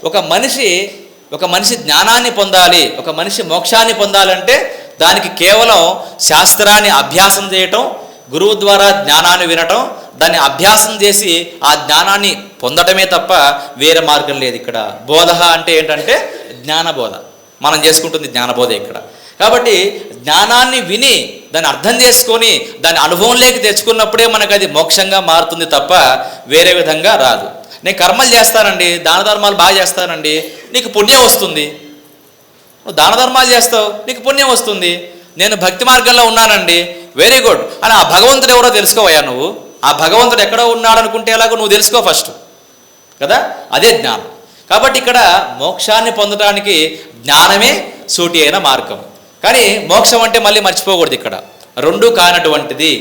ఒక మనిషి జ్ఞానాన్ని పొందాలి, ఒక మనిషి మోక్షాన్ని పొందాలంటే దానికి కేవలం శాస్త్రాన్ని అభ్యాసం చేయటం, గురువు ద్వారా జ్ఞానాన్ని వినటం, దాన్ని అభ్యాసం చేసి ఆ జ్ఞానాన్ని పొందటమే తప్ప వేరే మార్గం లేదు. ఇక్కడ బోధ అంటే ఏంటంటే జ్ఞానబోధ. మనం చేసుకుంటుంది జ్ఞానబోధ ఇక్కడ. కాబట్టి జ్ఞానాన్ని విని దాన్ని అర్థం చేసుకొని దాని అనుభవంలోకి తెచ్చుకున్నప్పుడే మనకు అది మోక్షంగా మారుతుంది తప్ప వేరే విధంగా రాదు. నేను కర్మలు చేస్తానండి, దాన ధర్మాలు బాగా చేస్తానండి, నీకు పుణ్యం వస్తుంది. నువ్వు దాన ధర్మాలు చేస్తావు, నీకు పుణ్యం వస్తుంది. నేను భక్తి మార్గంలో ఉన్నానండి, వెరీ గుడ్ అని ఆ భగవంతుడు ఎవరో తెలుసుకోవయ్యా. నువ్వు ఆ భగవంతుడు ఎక్కడో ఉన్నాడు అనుకుంటే ఎలాగో నువ్వు తెలుసుకో ఫస్ట్ కదా, అదే జ్ఞానం. కాబట్టి ఇక్కడ మోక్షాన్ని పొందడానికి జ్ఞానమే సూటి అయిన మార్గం. కానీ మోక్షం అంటే మళ్ళీ మర్చిపోకూడదు, ఇక్కడ రెండూ కానటువంటిది,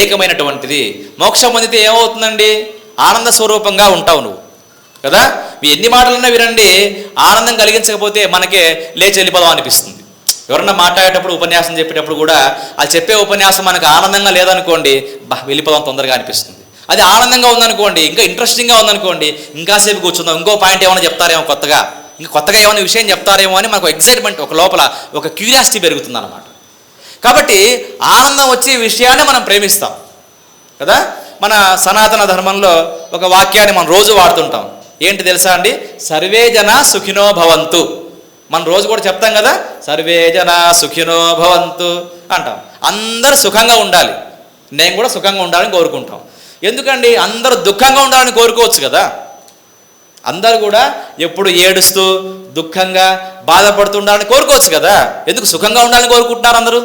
ఏకమైనటువంటిది. మోక్షం పొందితే ఏమవుతుందండి? ఆనంద స్వరూపంగా ఉంటావు నువ్వు కదా. ఎన్ని మాటలన్నా వినండి, ఆనందం కలిగించకపోతే మనకే లేచి వెళ్ళిపోదాం అనిపిస్తుంది. ఎవరన్నా మాట్లాడేటప్పుడు ఉపన్యాసం చెప్పేటప్పుడు కూడా అది చెప్పే ఉపన్యాసం మనకు ఆనందంగా లేదనుకోండి, వెళ్ళిపోదాం తొందరగా అనిపిస్తుంది. అది ఆనందంగా ఉందనుకోండి, ఇంకా ఇంట్రెస్టింగ్గా ఉందనుకోండి, ఇంకాసేపు కూర్చుందాం, ఇంకో పాయింట్ ఏమైనా చెప్తారేమో కొత్తగా, ఇంకా కొత్తగా ఏమైనా విషయం చెప్తారేమో అని మనకు ఎగ్జైట్మెంట్, ఒక లోపల ఒక క్యూరియాసిటీ పెరుగుతుంది అన్నమాట. కాబట్టి ఆనందం వచ్చే విషయాన్ని మనం ప్రేమిస్తాం కదా. మన సనాతన ధర్మంలో ఒక వాక్యాన్ని మనం రోజు వాడుతుంటాం. ఏంటి తెలుసా అండి? సర్వే జన సుఖినో భవంతు. మనం రోజు కూడా చెప్తాం కదా, సర్వే జన సుఖినో భవంతు అంటాం. అందరూ సుఖంగా ఉండాలి, నేను కూడా సుఖంగా ఉండాలని కోరుకుంటాం. ఎందుకండి? అందరూ దుఃఖంగా ఉండాలని కోరుకోవచ్చు కదా. అందరూ కూడా ఎప్పుడు ఏడుస్తూ దుఃఖంగా బాధపడుతూ ఉండాలని కోరుకోవచ్చు కదా. ఎందుకు సుఖంగా ఉండాలని కోరుకుంటున్నారు?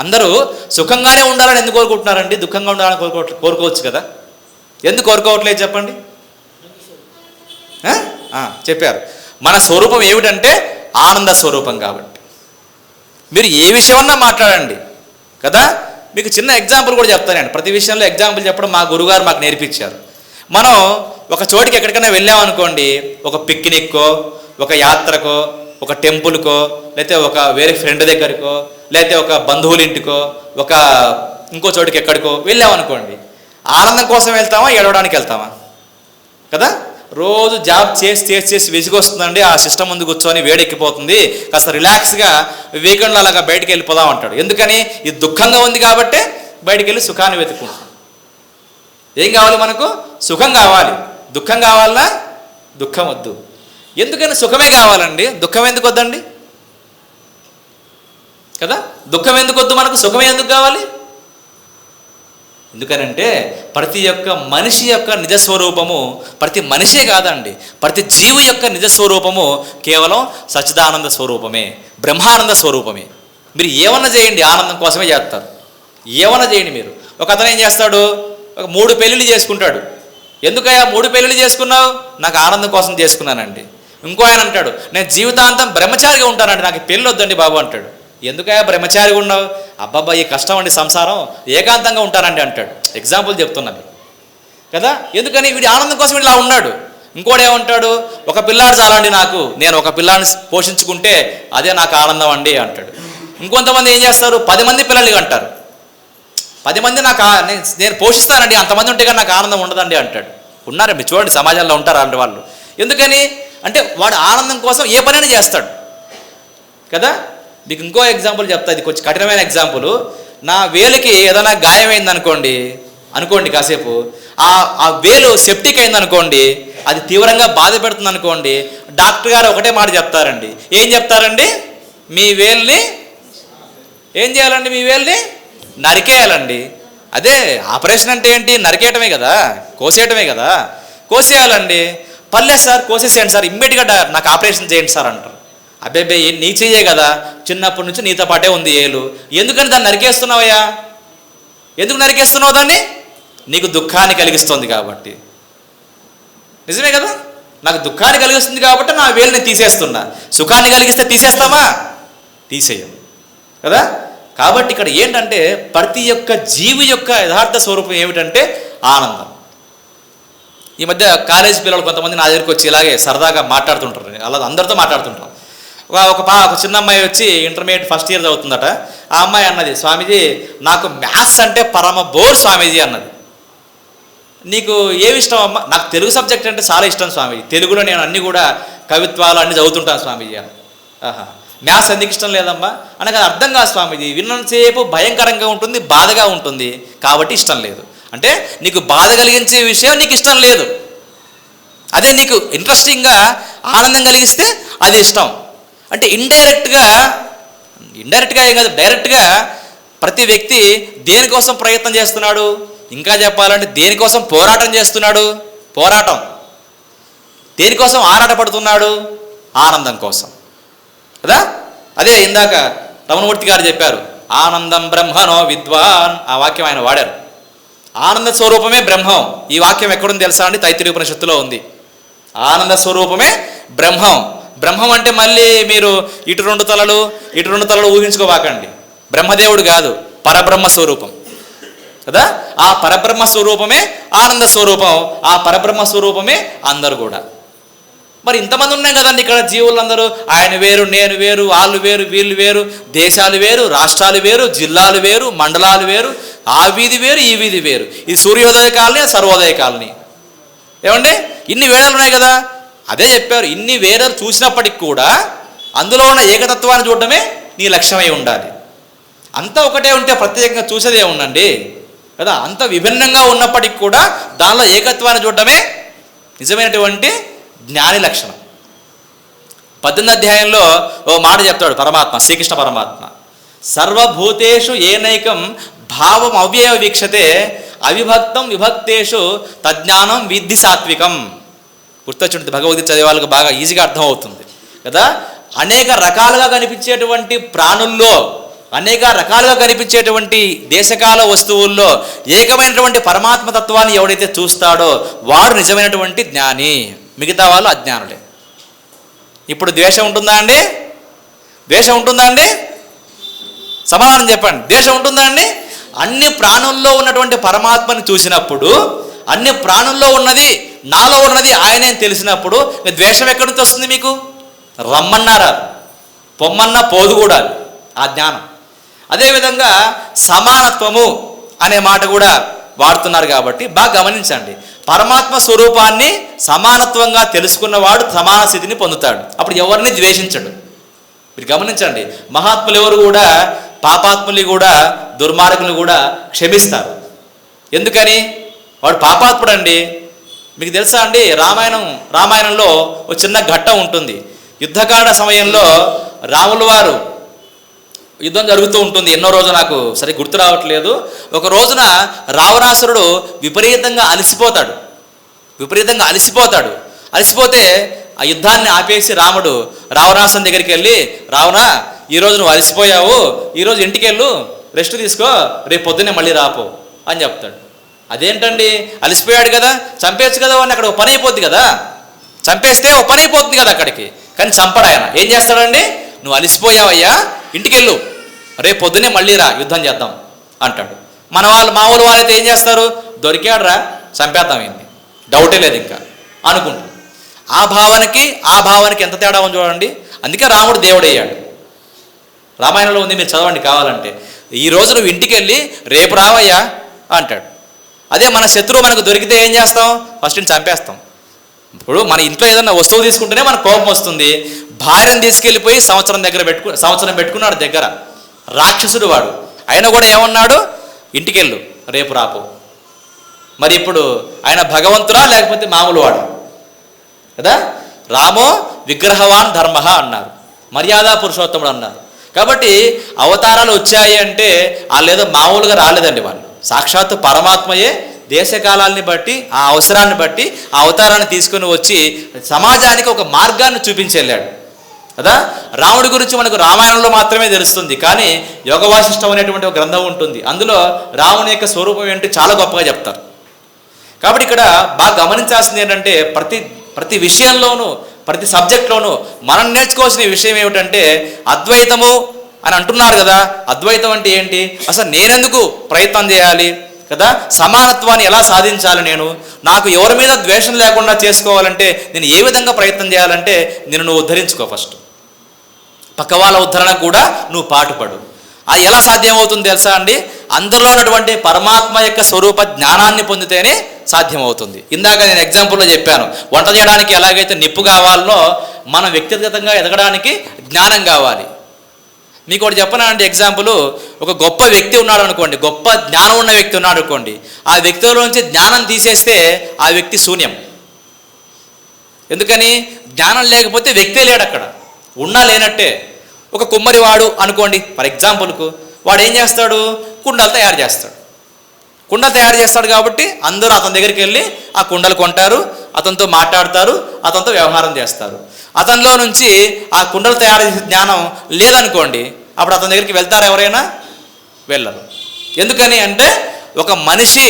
అందరూ సుఖంగానే ఉండాలని ఎందుకు కోరుకుంటున్నారండి? దుఃఖంగా ఉండాలని కోరుకోవచ్చు కదా. ఎందుకు కోరుకోవట్లేదు చెప్పండి? చెప్పారు, మన స్వరూపం ఏమిటంటే ఆనంద స్వరూపం. కాబట్టి మీరు ఏ విషయమన్నా మాట్లాడండి కదా. మీకు చిన్న ఎగ్జాంపుల్ కూడా చెప్తానండి. ప్రతి విషయంలో ఎగ్జాంపుల్ చెప్పడం మా గురుగారు మాకు నేర్పించారు. మనం ఒక చోటికి ఎక్కడికైనా వెళ్ళామనుకోండి, ఒక పిక్నిక్కో, ఒక యాత్రకో, ఒక టెంపుల్కో, లేకపోతే ఒక వేరే ఫ్రెండ్ దగ్గరకో, లేకపోతే ఒక బంధువుల ఇంటికో, ఒక ఇంకో చోటికి ఎక్కడికో వెళ్ళామనుకోండి, ఆనందం కోసం వెళ్తామా, ఏడవడానికి వెళ్తామా కదా. రోజు జాబ్ చేసి విసిగొస్తుందండి, ఆ సిస్టమ్ ముందు కూర్చొని వేడెక్కిపోతుంది, కాస్త రిలాక్స్గా వీకెండ్లో అలాగా బయటికి వెళ్ళిపోదాం అంటాడు. ఎందుకని? ఇది దుఃఖంగా ఉంది కాబట్టి బయటికి వెళ్ళి సుఖాన్ని వెతుక్కుంటాం. ఏం కావాలి మనకు? సుఖం కావాలి. దుఃఖం కావాలన్నా దుఃఖం వద్దు. ఎందుకని? సుఖమే కావాలండి, దుఃఖం ఎందుకు వద్దండి కదా. దుఃఖం ఎందుకు వద్దు మనకు, సుఖమే ఎందుకు కావాలి? ఎందుకనంటే ప్రతి ఒక్క మనిషి యొక్క నిజస్వరూపము, ప్రతి మనిషే కాదండి, ప్రతి జీవి యొక్క నిజస్వరూపము కేవలం సచ్చిదానంద స్వరూపమే, బ్రహ్మానంద స్వరూపమే. మీరు ఏమన్నా చేయండి ఆనందం కోసమే చేస్తారు. ఏమన్నా చేయండి మీరు. ఒక అతను ఏం చేస్తాడు, ఒక 3 పెళ్ళిళ్ళు చేసుకుంటాడు. ఎందుకయ్యా 3 పెళ్ళిళ్ళు చేసుకున్నావు? నాకు ఆనందం కోసం చేసుకున్నానండి. ఇంకో ఆయన అంటాడు, నేను జీవితాంతం బ్రహ్మచారిగా ఉంటానండి, నాకు పెళ్ళి వద్దండి బాబు అంటాడు. ఎందుకయ్యా బ్రహ్మచారిగా ఉన్నావు? అబ్బాబ్బా ఈ కష్టం అండి సంసారం, ఏకాంతంగా ఉంటానండి అంటాడు. ఎగ్జాంపుల్ చెప్తున్నాను కదా. ఎందుకని? వీడి ఆనందం కోసం ఇలా ఉన్నాడు. ఇంకోటి ఏమంటాడు, ఒక పిల్లాడు చాలండి నాకు, నేను ఒక పిల్లాడిని పోషించుకుంటే అదే నాకు ఆనందం అండి అంటాడు. ఇంకొంతమంది ఏం చేస్తారు, 10 మంది పిల్లల్ని అంటారు. 10 మంది నేను పోషిస్తానండి, అంతమంది ఉంటే కానీ నాకు ఆనందం ఉండదండి అంటాడు. ఉన్నారా మీరు? చూడండి, సమాజంలో ఉంటారు అంటే వాళ్ళు. ఎందుకని అంటే వాడు ఆనందం కోసం ఏ పనైనా చేస్తాడు కదా. మీకు ఇంకో ఎగ్జాంపుల్ చెప్తా, ఇది కొంచెం కఠినమైన ఎగ్జాంపుల్. నా వేలుకి ఏదైనా గాయమైంది అనుకోండి కాసేపు, ఆ వేలు సెప్టిక్ అయింది అనుకోండి, అది తీవ్రంగా బాధ పెడుతుంది అనుకోండి, డాక్టర్ గారు ఒకటే మాట చెప్తారండి. ఏం చెప్తారండి? మీ వేలుని ఏం చేయాలండి? మీ వేలుని నరికేయాలండి. అదే ఆపరేషన్ అంటే ఏంటి? నరికేయటమే కదా, కోసేయటమే కదా. కోసేయాలండి. పర్లేదు సార్ కోసేసేయండి సార్, ఇమ్మీడియట్గా నాకు ఆపరేషన్ చేయండి సార్ అంటారు. అబ్బేబే నీ చెయ్యే కదా, చిన్నప్పటి నుంచి నీతో పాటే ఉంది ఏలు, ఎందుకని దాన్ని నరికేస్తున్నావయ్యా? ఎందుకు నరికేస్తున్నావు దాన్ని? నీకు దుఃఖాన్ని కలిగిస్తుంది కాబట్టి. నిజమే కదా, నాకు దుఃఖాన్ని కలిగిస్తుంది కాబట్టి నా వేలుని తీసేస్తున్నా. సుఖాన్ని కలిగిస్తే తీసేస్తావా? తీసేయం కదా. కాబట్టి ఇక్కడ ఏంటంటే ప్రతి ఒక్క జీవి యొక్క యథార్థ స్వరూపం ఏమిటంటే ఆనందం. ఈ మధ్య కాలేజీ పిల్లలు కొంతమంది నా దగ్గరికి వచ్చి ఇలాగే సరదాగా మాట్లాడుతుంటారు, అలా అందరితో మాట్లాడుతుంటాం. ఒక చిన్న అమ్మాయి వచ్చి ఇంటర్మీడియట్ ఫస్ట్ ఇయర్ చదువుతుందట. ఆ అమ్మాయి అన్నది, స్వామీజీ నాకు మ్యాథ్స్ అంటే పరమ బోర్ స్వామీజీ అన్నది. నీకు ఏమి ఇష్టం అమ్మ? నాకు తెలుగు సబ్జెక్ట్ అంటే చాలా ఇష్టం స్వామీజీ, తెలుగులో నేను అన్నీ కూడా కవిత్వాలు అన్నీ చదువుతుంటాను స్వామీజీ అని. మ్యాథ్స్ ఎందుకు ఇష్టం లేదమ్మా అనగా అర్థం కాదు స్వామీజీ, విన్నంతసేపు భయంకరంగా ఉంటుంది, బాధగా ఉంటుంది కాబట్టి ఇష్టం లేదు. అంటే నీకు బాధ కలిగించే విషయం నీకు ఇష్టం లేదు, అదే నీకు ఇంట్రెస్టింగ్గా ఆనందం కలిగిస్తే అది ఇష్టం. అంటే ఇండైరెక్ట్గా ఇండైరెక్ట్గా ఏం కాదు, డైరెక్ట్గా ప్రతి వ్యక్తి దేనికోసం ప్రయత్నం చేస్తున్నాడు, ఇంకా చెప్పాలంటే దేనికోసం పోరాటం చేస్తున్నాడు, పోరాటం దేనికోసం ఆరాటపడుతున్నాడు, ఆనందం కోసం కదా. అదే ఇందాక రమణమూర్తి గారు చెప్పారు, ఆనందం బ్రహ్మనో విద్వాన్, ఆ వాక్యం ఆయన వాడారు. ఆనంద స్వరూపమే బ్రహ్మం. ఈ వాక్యం ఎక్కడుంది తెలుసా అండి? తైత్తిరీయ ఉపనిషత్తులో ఉంది. ఆనంద స్వరూపమే బ్రహ్మం. బ్రహ్మం అంటే మళ్ళీ మీరు ఇటు రెండు తలలు ఊహించుకోవాకండి. బ్రహ్మదేవుడు కాదు, పరబ్రహ్మ స్వరూపం కదా. ఆ పరబ్రహ్మ స్వరూపమే ఆనంద స్వరూపం. ఆ పరబ్రహ్మ స్వరూపమే అందరు కూడా. మరి ఇంతమంది ఉన్నాయి కదండి ఇక్కడ జీవులందరూ. ఆయన వేరు, నేను వేరు, వాళ్ళు వేరు, వీళ్ళు వేరు, దేశాలు వేరు, రాష్ట్రాలు వేరు, జిల్లాలు వేరు, మండలాలు వేరు, ఆ వీధి వేరు, ఈ వీధి వేరు. ఇది సూర్యోదయ కాలనీ, సర్వోదయ కాలనీ. ఏమండి ఇన్ని వేళలు ఉన్నాయి కదా. అదే చెప్పారు, ఇన్ని వేళలు చూసినప్పటికి కూడా అందులో ఉన్న ఏకతత్వాన్ని చూడటమే నీ లక్ష్యమై ఉండాలి. అంతా ఒకటే ఉంటే ప్రత్యేకంగా చూసేదే ఉండండి కదా. అంత విభిన్నంగా ఉన్నప్పటికి కూడా దానిలో ఏకత్వాన్ని చూడటమే నిజమైనటువంటి జ్ఞాని లక్షణం. 18వ అధ్యాయంలో ఓ మాట చెప్తాడు పరమాత్మ, శ్రీకృష్ణ పరమాత్మ, సర్వభూతేషు ఏనైకం భావం అవ్యయ వీక్షతే అవిభక్తం విభక్తేషు తజ్ఞానం విద్ధి సాత్వికం. గుర్తొచ్చుంటుంది, భగవద్గీత చదివే వాళ్ళకి బాగా ఈజీగా అర్థమవుతుంది కదా. అనేక రకాలుగా కనిపించేటువంటి ప్రాణుల్లో, అనేక రకాలుగా కనిపించేటువంటి దేశకాల వస్తువుల్లో ఏకమైనటువంటి పరమాత్మతత్వాన్ని ఎవడైతే చూస్తాడో వాడు నిజమైనటువంటి జ్ఞాని. మిగతా వాళ్ళు అజ్ఞానులే. ఇప్పుడు ద్వేషం ఉంటుందా అండి? ద్వేషం ఉంటుందా అండి? సమాధానం చెప్పండి. ద్వేషం ఉంటుందా అండి? అన్ని ప్రాణుల్లో ఉన్నటువంటి పరమాత్మని చూసినప్పుడు, అన్ని ప్రాణుల్లో ఉన్నది నాలో ఉన్నది ఆయనే తెలిసినప్పుడు ద్వేషం ఎక్కడి నుంచి వస్తుంది మీకు? రమ్మన్నారా, పొమ్మన్నా పోదు కూడా ఆ జ్ఞానం. అదేవిధంగా సమానత్వము అనే మాట కూడా వాడుతున్నారు కాబట్టి బాగా గమనించండి. పరమాత్మ స్వరూపాన్ని సమానత్వంగా తెలుసుకున్నవాడు సమాన స్థితిని పొందుతాడు. అప్పుడు ఎవరిని ద్వేషించడు. మీరు గమనించండి, మహాత్ములు ఎవరు కూడా పాపాత్ములు కూడా దుర్మార్గులు కూడా క్షమిస్తారు. ఎందుకని? వాడు పాపాత్ముడు అండి. మీకు తెలుసా అండి, రామాయణంలో ఒక చిన్న ఘట్టం ఉంటుంది. యుద్ధకాండ సమయంలో రాముల వారు యుద్ధం జరుగుతూ ఉంటుంది. ఎన్నో రోజు నాకు సరి గుర్తు రావట్లేదు. ఒక రోజున రావణాసురుడు విపరీతంగా అలసిపోతే ఆ యుద్ధాన్ని ఆపేసి రాముడు రావణాసురుని దగ్గరికి వెళ్ళి, రావణ, ఈరోజు నువ్వు అలసిపోయావు, ఈరోజు ఇంటికి వెళ్ళు, రెస్ట్ తీసుకో, రేపు పొద్దున్నే మళ్ళీ రాపో అని చెప్తాడు. అదేంటండి, అలసిపోయాడు కదా, చంపేచ్చు కదా వాడిని, అక్కడ ఒక పని అయిపోద్ది కదా, చంపేస్తే ఒక పని అయిపోతుంది కదా అక్కడికి. కానీ చంపడు ఆయన. ఏం చేస్తాడండి, నువ్వు అలసిపోయావయ్యా, ఇంటికెళ్ళు, రేపు పొద్దునే మళ్ళీ రా, యుద్ధం చేద్దాం అంటాడు. మామూలు వాళ్ళైతే ఏం చేస్తారు, దొరికాడురా, చంపేద్దాం ఏంటి, డౌటే లేదు ఇంకా అనుకుంటాడు. ఆ భావనకి ఎంత తేడా ఉంది చూడండి. అందుకే రాముడు దేవుడయ్యాడు. రామాయణంలో ఉంది, మీరు చదవండి కావాలంటే. ఈ రోజు నువ్వు ఇంటికి వెళ్ళి రేపు రావయ్యా అంటాడు. అదే మన శత్రువు మనకు దొరికితే ఏం చేస్తాం, ఫస్ట్ చంపేస్తాం. ఇప్పుడు మన ఇంట్లో ఏదన్నా వస్తువు తీసుకుంటేనే మనకు కోపం వస్తుంది. భార్యను తీసుకెళ్ళిపోయి సంవత్సరం పెట్టుకున్నాడు దగ్గర, రాక్షసుడు వాడు. ఆయన కూడా ఏమన్నాడు, ఇంటికెళ్ళు, రేపు రాపో. మరి ఇప్పుడు ఆయన భగవంతుడా లేకపోతే మామూలు వాడు కదా. రామో విగ్రహవాన్ ధర్మ అన్నారు, మర్యాదా పురుషోత్తముడు అన్నారు. కాబట్టి అవతారాలు వచ్చాయి అంటే వాళ్ళు ఏదో మామూలుగా రాలేదండి. వాళ్ళు సాక్షాత్తు పరమాత్మయే దేశకాలాన్ని బట్టి, ఆ అవసరాన్ని బట్టి ఆ అవతారాన్ని తీసుకొని వచ్చి సమాజానికి ఒక మార్గాన్ని చూపించి వెళ్ళాడు కదా. రాముడి గురించి మనకు రామాయణంలో మాత్రమే తెలుస్తుంది. కానీ యోగ వాసిష్టం అనేటువంటి ఒక గ్రంథం ఉంటుంది. అందులో రాముని యొక్క స్వరూపం ఏంటి చాలా గొప్పగా చెప్తారు. కాబట్టి ఇక్కడ బాగా గమనించాల్సింది ఏంటంటే, ప్రతి విషయంలోనూ, ప్రతి సబ్జెక్ట్లోనూ మనం నేర్చుకోవాల్సిన విషయం ఏమిటంటే, అద్వైతము అని అంటున్నారు కదా. అద్వైతం అంటే ఏంటి, అసలు నేనెందుకు ప్రయత్నం చేయాలి కదా, సమానత్వాన్ని ఎలా సాధించాలి, నాకు ఎవరి మీద ద్వేషం లేకుండా చేసుకోవాలంటే నేను ఏ విధంగా ప్రయత్నం చేయాలంటే, నువ్వు ఉద్ధరించుకో. ఫస్ట్ పక్క వాళ్ళ ఉద్ధరణకు కూడా నువ్వు పాటుపడు. అది ఎలా సాధ్యమవుతుంది తెలుసా అండి, అందరిలో ఉన్నటువంటి పరమాత్మ యొక్క స్వరూప జ్ఞానాన్ని పొందితేనే సాధ్యమవుతుంది. ఇందాక నేను ఎగ్జాంపుల్లో చెప్పాను, వంట చేయడానికి ఎలాగైతే నిప్పు కావాలో మనం వ్యక్తిగతంగా ఎదగడానికి జ్ఞానం కావాలి. మీకు ఒకటి చెప్పనా అండి ఎగ్జాంపుల్, ఒక గొప్ప వ్యక్తి ఉన్నాడు అనుకోండి, గొప్ప జ్ఞానం ఉన్న వ్యక్తి ఉన్నాడు అనుకోండి, ఆ వ్యక్తిలోంచి జ్ఞానం తీసేస్తే ఆ వ్యక్తి శూన్యం. ఎందుకని, జ్ఞానం లేకపోతే వ్యక్తే లేడు, అక్కడ ఉన్నా లేనట్టే. ఒక కుమ్మరివాడు అనుకోండి ఫర్ ఎగ్జాంపుల్కు, వాడు ఏం చేస్తాడు? కుండలు తయారు చేస్తాడు. కుండలు తయారు చేస్తాడు కాబట్టి అందరూ అతని దగ్గరికి వెళ్ళి ఆ కుండలు కొంటారు, అతనితో మాట్లాడతారు, అతనితో వ్యవహారం చేస్తారు. అతనిలో నుంచి ఆ కుండలు తయారు చేసే జ్ఞానం లేదనుకోండి, అప్పుడు అతని దగ్గరికి వెళ్తారు ఎవరైనా? వెళ్ళరు. ఎందుకని అంటే ఒక మనిషి,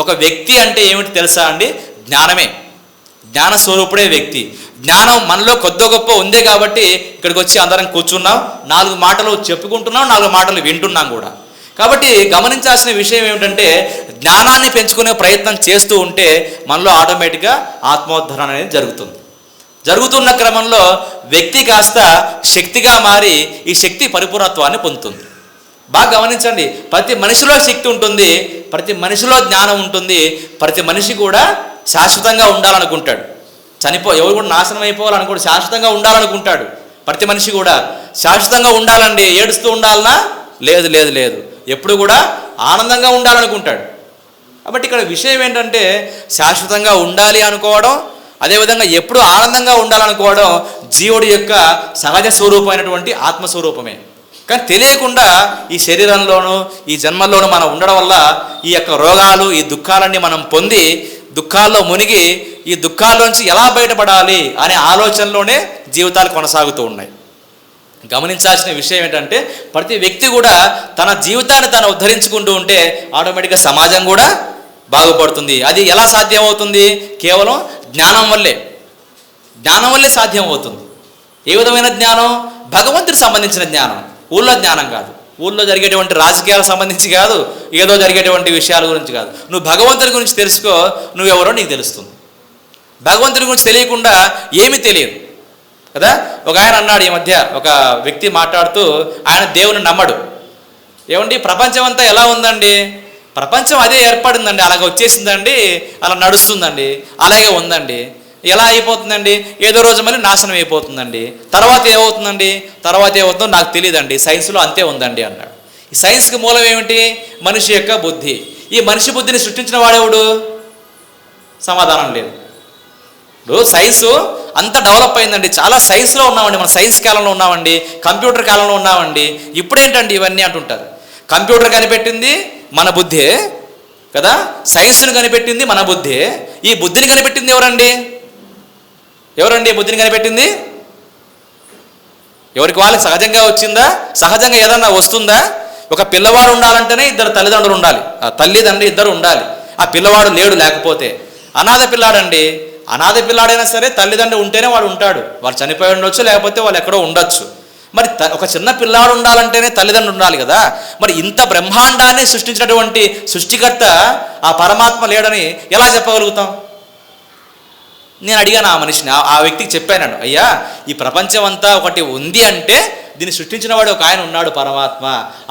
ఒక వ్యక్తి అంటే ఏమిటి తెలుసా అండి? జ్ఞానమే. జ్ఞాన స్వరూపుడే వ్యక్తి. జ్ఞానం మనలో కొద్దో గొప్ప ఉందే కాబట్టి ఇక్కడికి వచ్చి అందరం కూర్చున్నాం, 4 మాటలు చెప్పుకుంటున్నాం, 4 మాటలు వింటున్నాం కూడా. కాబట్టి గమనించాల్సిన విషయం ఏమిటంటే జ్ఞానాన్ని పెంచుకునే ప్రయత్నం చేస్తూ ఉంటే మనలో ఆటోమేటిక్గా ఆత్మోద్ధరణ అనేది జరుగుతుంది. జరుగుతున్న క్రమంలో వ్యక్తి కాస్త శక్తిగా మారి ఈ శక్తి పరిపూర్ణత్వాన్ని పొందుతుంది. బాగా గమనించండి, ప్రతి మనిషిలో శక్తి ఉంటుంది, ప్రతి మనిషిలో జ్ఞానం ఉంటుంది. ప్రతి మనిషి కూడా శాశ్వతంగా ఉండాలనుకుంటాడు. ఎవరు కూడా నాశనం అయిపోవాలనుకోడు, శాశ్వతంగా ఉండాలనుకుంటాడు. ప్రతి మనిషి కూడా శాశ్వతంగా ఉండాలండి. ఏడుస్తూ ఉండాలనా? లేదు లేదు లేదు, ఎప్పుడు కూడా ఆనందంగా ఉండాలనుకుంటాడు. కాబట్టి ఇక్కడ విషయం ఏంటంటే శాశ్వతంగా ఉండాలి అనుకోవడం, అదేవిధంగా ఎప్పుడు ఆనందంగా ఉండాలనుకోవడం జీవుడి యొక్క సహజ స్వరూపమైనటువంటి ఆత్మస్వరూపమే. కానీ తెలియకుండా ఈ శరీరంలోనూ ఈ జన్మల్లోనూ మనం ఉండడం వల్ల ఈ యొక్క రోగాలు, ఈ దుఃఖాలన్నీ మనం పొంది దుఃఖాల్లో మునిగి ఈ దుఃఖాల్లోంచి ఎలా బయటపడాలి అనే ఆలోచనలోనే జీవితాలు కొనసాగుతూ ఉన్నాయి. గమనించాల్సిన విషయం ఏంటంటే ప్రతి వ్యక్తి కూడా తన జీవితాన్ని తను ఉద్ధరించుకుంటూ ఉంటే ఆటోమేటిక్గా సమాజం కూడా బాగుపడుతుంది. అది ఎలా సాధ్యం అవుతుంది? కేవలం జ్ఞానం వల్లే. జ్ఞానం వల్లే సాధ్యం అవుతుంది. ఏ విధమైన జ్ఞానం? భగవంతుడికి సంబంధించిన జ్ఞానం, ఊళ్ళో జ్ఞానం కాదు. ఊళ్ళో జరిగేటువంటి రాజకీయాలకు సంబంధించి కాదు, ఏదో జరిగేటువంటి విషయాల గురించి కాదు. నువ్వు భగవంతుడి గురించి తెలుసుకో, నువ్వెవరో నీకు తెలుస్తుంది. భగవంతుడి గురించి తెలియకుండా ఏమీ తెలియదు కదా. ఒక ఆయన అన్నాడు ఈ మధ్య, ఒక వ్యక్తి మాట్లాడుతూ, ఆయన దేవుని నమ్మడు. ఏమండి ప్రపంచం అంతా ఎలా ఉందండి? ప్రపంచం అదే ఏర్పడిందండి, అలాగే వచ్చేసిందండి, అలా నడుస్తుందండి, అలాగే ఉందండి. ఎలా అయిపోతుందండి? ఏదో రోజు మళ్ళీ నాశనం అయిపోతుందండి. తర్వాత ఏమవుతుందో నాకు తెలియదండి, సైన్స్లో అంతే ఉందండి అన్నాడు. ఈ సైన్స్కి మూలం ఏమిటి? మనిషి యొక్క బుద్ధి. ఈ మనిషి బుద్ధిని సృష్టించిన వాడెవడు? సమాధానం లేదు. ఇప్పుడు సైన్స్ అంత డెవలప్ అయిందండి, చాలా సైన్స్లో ఉన్నామండి, మన సైన్స్ కాలంలో ఉన్నామండి, కంప్యూటర్ కాలంలో ఉన్నామండి. ఇప్పుడేంటండి ఇవన్నీ అంటుంటారు. కంప్యూటర్ కనిపెట్టింది మన బుద్ధే కదా, సైన్స్ని కనిపెట్టింది మన బుద్ధే. ఈ బుద్ధిని కనిపెట్టింది ఎవరండి? బుద్ధిని కనిపెట్టింది ఎవరికి వాళ్ళకి సహజంగా వచ్చిందా? సహజంగా ఏదన్నా వస్తుందా? ఒక పిల్లవాడు ఉండాలంటేనే 2 తల్లిదండ్రులు ఉండాలి, తల్లిదండ్రులు 2 ఉండాలి. ఆ పిల్లవాడు లేడు లేకపోతే అనాథ పిల్లాడండి. అనాథ పిల్లాడైనా సరే తల్లిదండ్రులు ఉంటేనే వాడు ఉంటాడు. వాళ్ళు చనిపోయి ఉండొచ్చు, లేకపోతే వాళ్ళు ఎక్కడో ఉండొచ్చు. మరి ఒక చిన్న పిల్లాడు ఉండాలంటేనే తల్లిదండ్రులు ఉండాలి కదా. మరి ఇంత బ్రహ్మాండాన్ని సృష్టించినటువంటి సృష్టికర్త ఆ పరమాత్మ లేడని ఎలా చెప్పగలుగుతాం? నేను అడిగాను ఆ మనిషిని, ఆ వ్యక్తికి చెప్పాను, అయ్యా ఈ ప్రపంచం అంతా ఒకటి ఉంది అంటే దీన్ని సృష్టించిన వాడు ఒక ఆయన ఉన్నాడు, పరమాత్మ.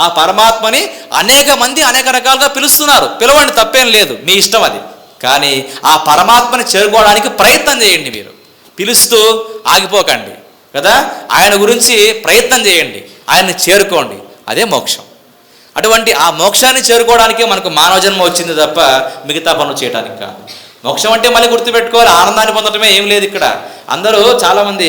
ఆ పరమాత్మని అనేక మంది అనేక రకాలుగా పిలుస్తున్నారు, పిలవండి, తప్పేం లేదు, మీ ఇష్టం అది. కానీ ఆ పరమాత్మని చేరుకోవడానికి ప్రయత్నం చేయండి. మీరు పిలుస్తూ ఆగిపోకండి కదా, ఆయన గురించి ప్రయత్నం చేయండి, ఆయన్ని చేరుకోండి, అదే మోక్షం. అటువంటి ఆ మోక్షాన్ని చేరుకోవడానికే మనకు మానవ జన్మ వచ్చింది తప్ప మిగతా పనులు చేయడానికి కాదు. మోక్షం అంటే మళ్ళీ గుర్తుపెట్టుకోవాలి, ఆనందాన్ని పొందడమే, ఏం లేదు ఇక్కడ. అందరూ చాలామంది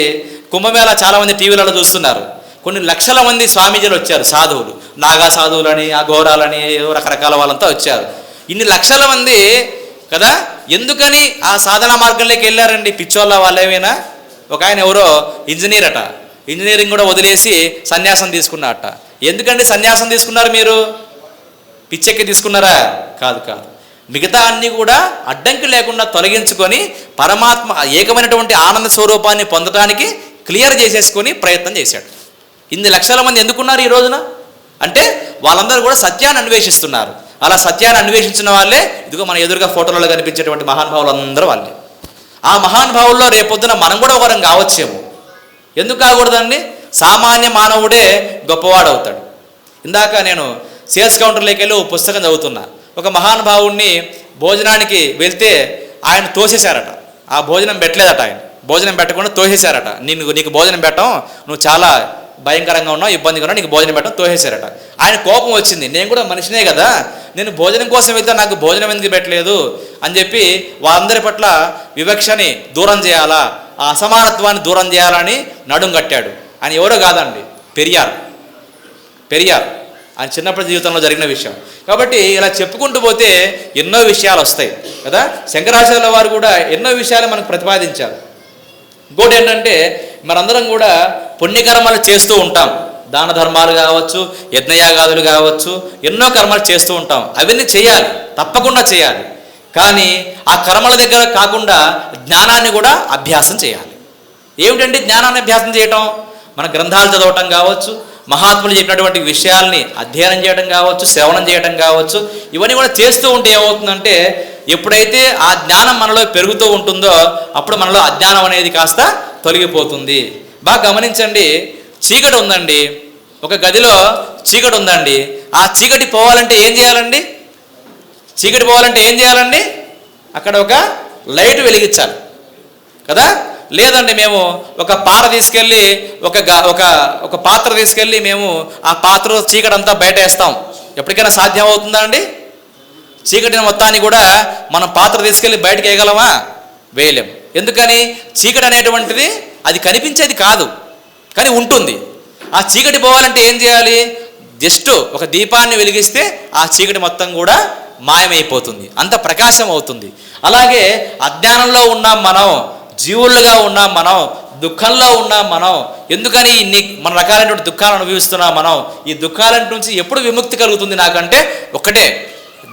కుంభమేళ చాలామంది టీవీలలో చూస్తున్నారు. కొన్ని లక్షల మంది స్వామీజీలు వచ్చారు, సాధువులు, నాగా సాధువులని, ఆ ఘోరాలని, ఏదో రకరకాల వాళ్ళంతా వచ్చారు. ఇన్ని లక్షల మంది కదా, ఎందుకని ఆ సాధనా మార్గంలోకి వెళ్ళారండి? పిచ్చోళ్ళ వాళ్ళేమైనా? ఒక ఆయన ఎవరో ఇంజనీర్ అట, ఇంజనీరింగ్ కూడా వదిలేసి సన్యాసం తీసుకున్నారట. ఎందుకండి సన్యాసం తీసుకున్నారు? మీరు పిచ్చెక్కి తీసుకున్నారా? కాదు కాదు, మిగతా అన్నీ కూడా అడ్డంకి లేకుండా తొలగించుకొని పరమాత్మ ఏకమైనటువంటి ఆనంద స్వరూపాన్ని పొందడానికి క్లియర్ చేసేసుకొని ప్రయత్నం చేశాడు. ఇన్ని లక్షల మంది ఎందుకున్నారు ఈ రోజున అంటే వాళ్ళందరూ కూడా సత్యాన్ని అన్వేషిస్తున్నారు. అలా సత్యాన్ని అన్వేషించిన వాళ్ళే ఇదిగో మన ఎదురుగా ఫోటోలలో కనిపించేటువంటి మహానుభావులు అందరూ వాళ్ళే. ఆ మహానుభావుల్లో రేపొద్దున మనం కూడా ఒకరం కావచ్చేమో. ఎందుకు కాకూడదండి? సామాన్య మానవుడే గొప్పవాడు అవుతాడు. ఇందాక నేను సేల్స్ కౌంటర్లోకి వెళ్ళి ఓ పుస్తకం చదువుతున్నా. ఒక మహానుభావుడిని భోజనానికి వెళ్తే ఆయన తోసేశారట. ఆ భోజనం పెట్టలేదట, ఆయన భోజనం పెట్టకుండా తోసేశారట. నీకు భోజనం పెట్టం, నువ్వు చాలా భయంకరంగా ఉన్నావు, ఇబ్బందిగా ఉన్నావు, నీకు భోజనం పెట్టడం తోసేశారట. ఆయన కోపం వచ్చింది, నేను కూడా మనిషినే కదా, నేను భోజనం కోసం వెళ్తే నాకు భోజనం ఎందుకు పెట్టలేదు అని చెప్పి వాళ్ళందరి పట్ల వివక్షని దూరం చేయాలా, ఆ అసమానత్వాన్ని దూరం చేయాలని నడుం కట్టాడు. ఆయన ఎవరో కాదండి, పెరియార్ ఆయన చిన్నప్పటి జీవితంలో జరిగిన విషయం. కాబట్టి ఇలా చెప్పుకుంటూ పోతే ఎన్నో విషయాలు వస్తాయి కదా. శంకరాచార్యుల వారు కూడా ఎన్నో విషయాలు మనకు ప్రతిపాదించారు. ఇంకోటి ఏంటంటే మనందరం కూడా పుణ్యకర్మలు చేస్తూ ఉంటాం. దాన ధర్మాలు కావచ్చు, యజ్ఞయాగాదులు కావచ్చు, ఎన్నో కర్మలు చేస్తూ ఉంటాం. అవన్నీ చేయాలి, తప్పకుండా చేయాలి. కానీ ఆ కర్మల దగ్గర కాకుండా జ్ఞానాన్ని కూడా అభ్యాసం చేయాలి. ఏమిటంటే జ్ఞానాన్ని అభ్యాసం చేయటం, మన గ్రంథాలు చదవటం కావచ్చు, మహాత్ములు చెప్పినటువంటి విషయాల్ని అధ్యయనం చేయడం కావచ్చు, శ్రవణం చేయడం కావచ్చు, ఇవన్నీ కూడా చేస్తూ ఉంటే ఏమవుతుందంటే ఎప్పుడైతే ఆ జ్ఞానం మనలో పెరుగుతూ ఉంటుందో అప్పుడు మనలో అజ్ఞానం అనేది కాస్త తొలగిపోతుంది. బాగా గమనించండి, చీకటి ఉందండి, ఒక గదిలో చీకటి ఉందండి. ఆ చీకటి పోవాలంటే ఏం చేయాలండి? చీకటి పోవాలంటే ఏం చేయాలండి? అక్కడ ఒక లైట్ వెలిగించాలి కదా. లేదండి మేము ఒక పార తీసుకెళ్ళి ఒక పాత్ర తీసుకెళ్ళి మేము ఆ పాత్ర చీకటి అంతా బయట వేస్తాం. ఎప్పటికైనా సాధ్యం అవుతుందా అండి? చీకటిని మొత్తాన్ని కూడా మనం పాత్ర తీసుకెళ్ళి బయటకు వేయగలమా? వేయలేం. ఎందుకని? చీకటి అనేటువంటిది అది కనిపించేది కాదు, కానీ ఉంటుంది. ఆ చీకటి పోవాలంటే ఏం చేయాలి? జస్ట్ ఒక దీపాన్ని వెలిగిస్తే ఆ చీకటి మొత్తం కూడా మాయమైపోతుంది, అంత ప్రకాశం అవుతుంది. అలాగే అజ్ఞానంలో ఉన్నాం మనం, జీవులుగా ఉన్నాం మనం, దుఃఖంలో ఉన్నాం మనం. ఎందుకని ఇన్ని మన రకాలైనటువంటి దుఃఖాలు అనుభవిస్తున్నాం మనం? ఈ దుఃఖాల నుంచి ఎప్పుడు విముక్తి కలుగుతుంది నాకంటే ఒకటే,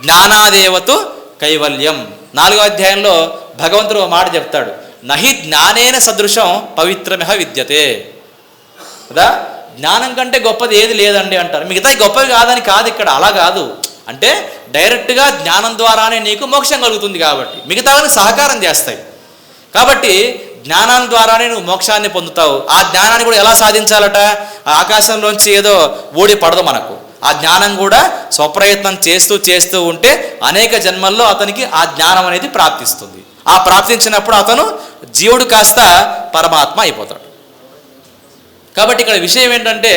జ్ఞానాదేవతు కైవల్యం. 4వ అధ్యాయంలో భగవంతుడు ఒక మాట చెప్తాడు, నహి జ్ఞానేన సదృశం పవిత్రమిహ విద్యతే కదా. జ్ఞానం కంటే గొప్పది ఏది లేదండి అంటారు. మిగతా గొప్పవి కాదని కాదు ఇక్కడ, అలా కాదు. అంటే డైరెక్ట్గా జ్ఞానం ద్వారానే నీకు మోక్షం కలుగుతుంది కాబట్టి మిగతావన్నీ సహకారం చేస్తాయి. కాబట్టి జ్ఞానం ద్వారానే నువ్వు మోక్షాన్ని పొందుతావు. ఆ జ్ఞానాన్ని కూడా ఎలా సాధించాలట? ఆకాశంలోంచి ఏదో ఊడి పడదు మనకు. ఆ జ్ఞానం కూడా స్వప్రయత్నం చేస్తూ ఉంటే అనేక జన్మల్లో అతనికి ఆ జ్ఞానం అనేది ప్రాప్తిస్తుంది. ఆ ప్రాప్తించినప్పుడు అతను జీవుడు కాస్త పరమాత్మ అయిపోతాడు. కాబట్టి ఇక్కడ విషయం ఏంటంటే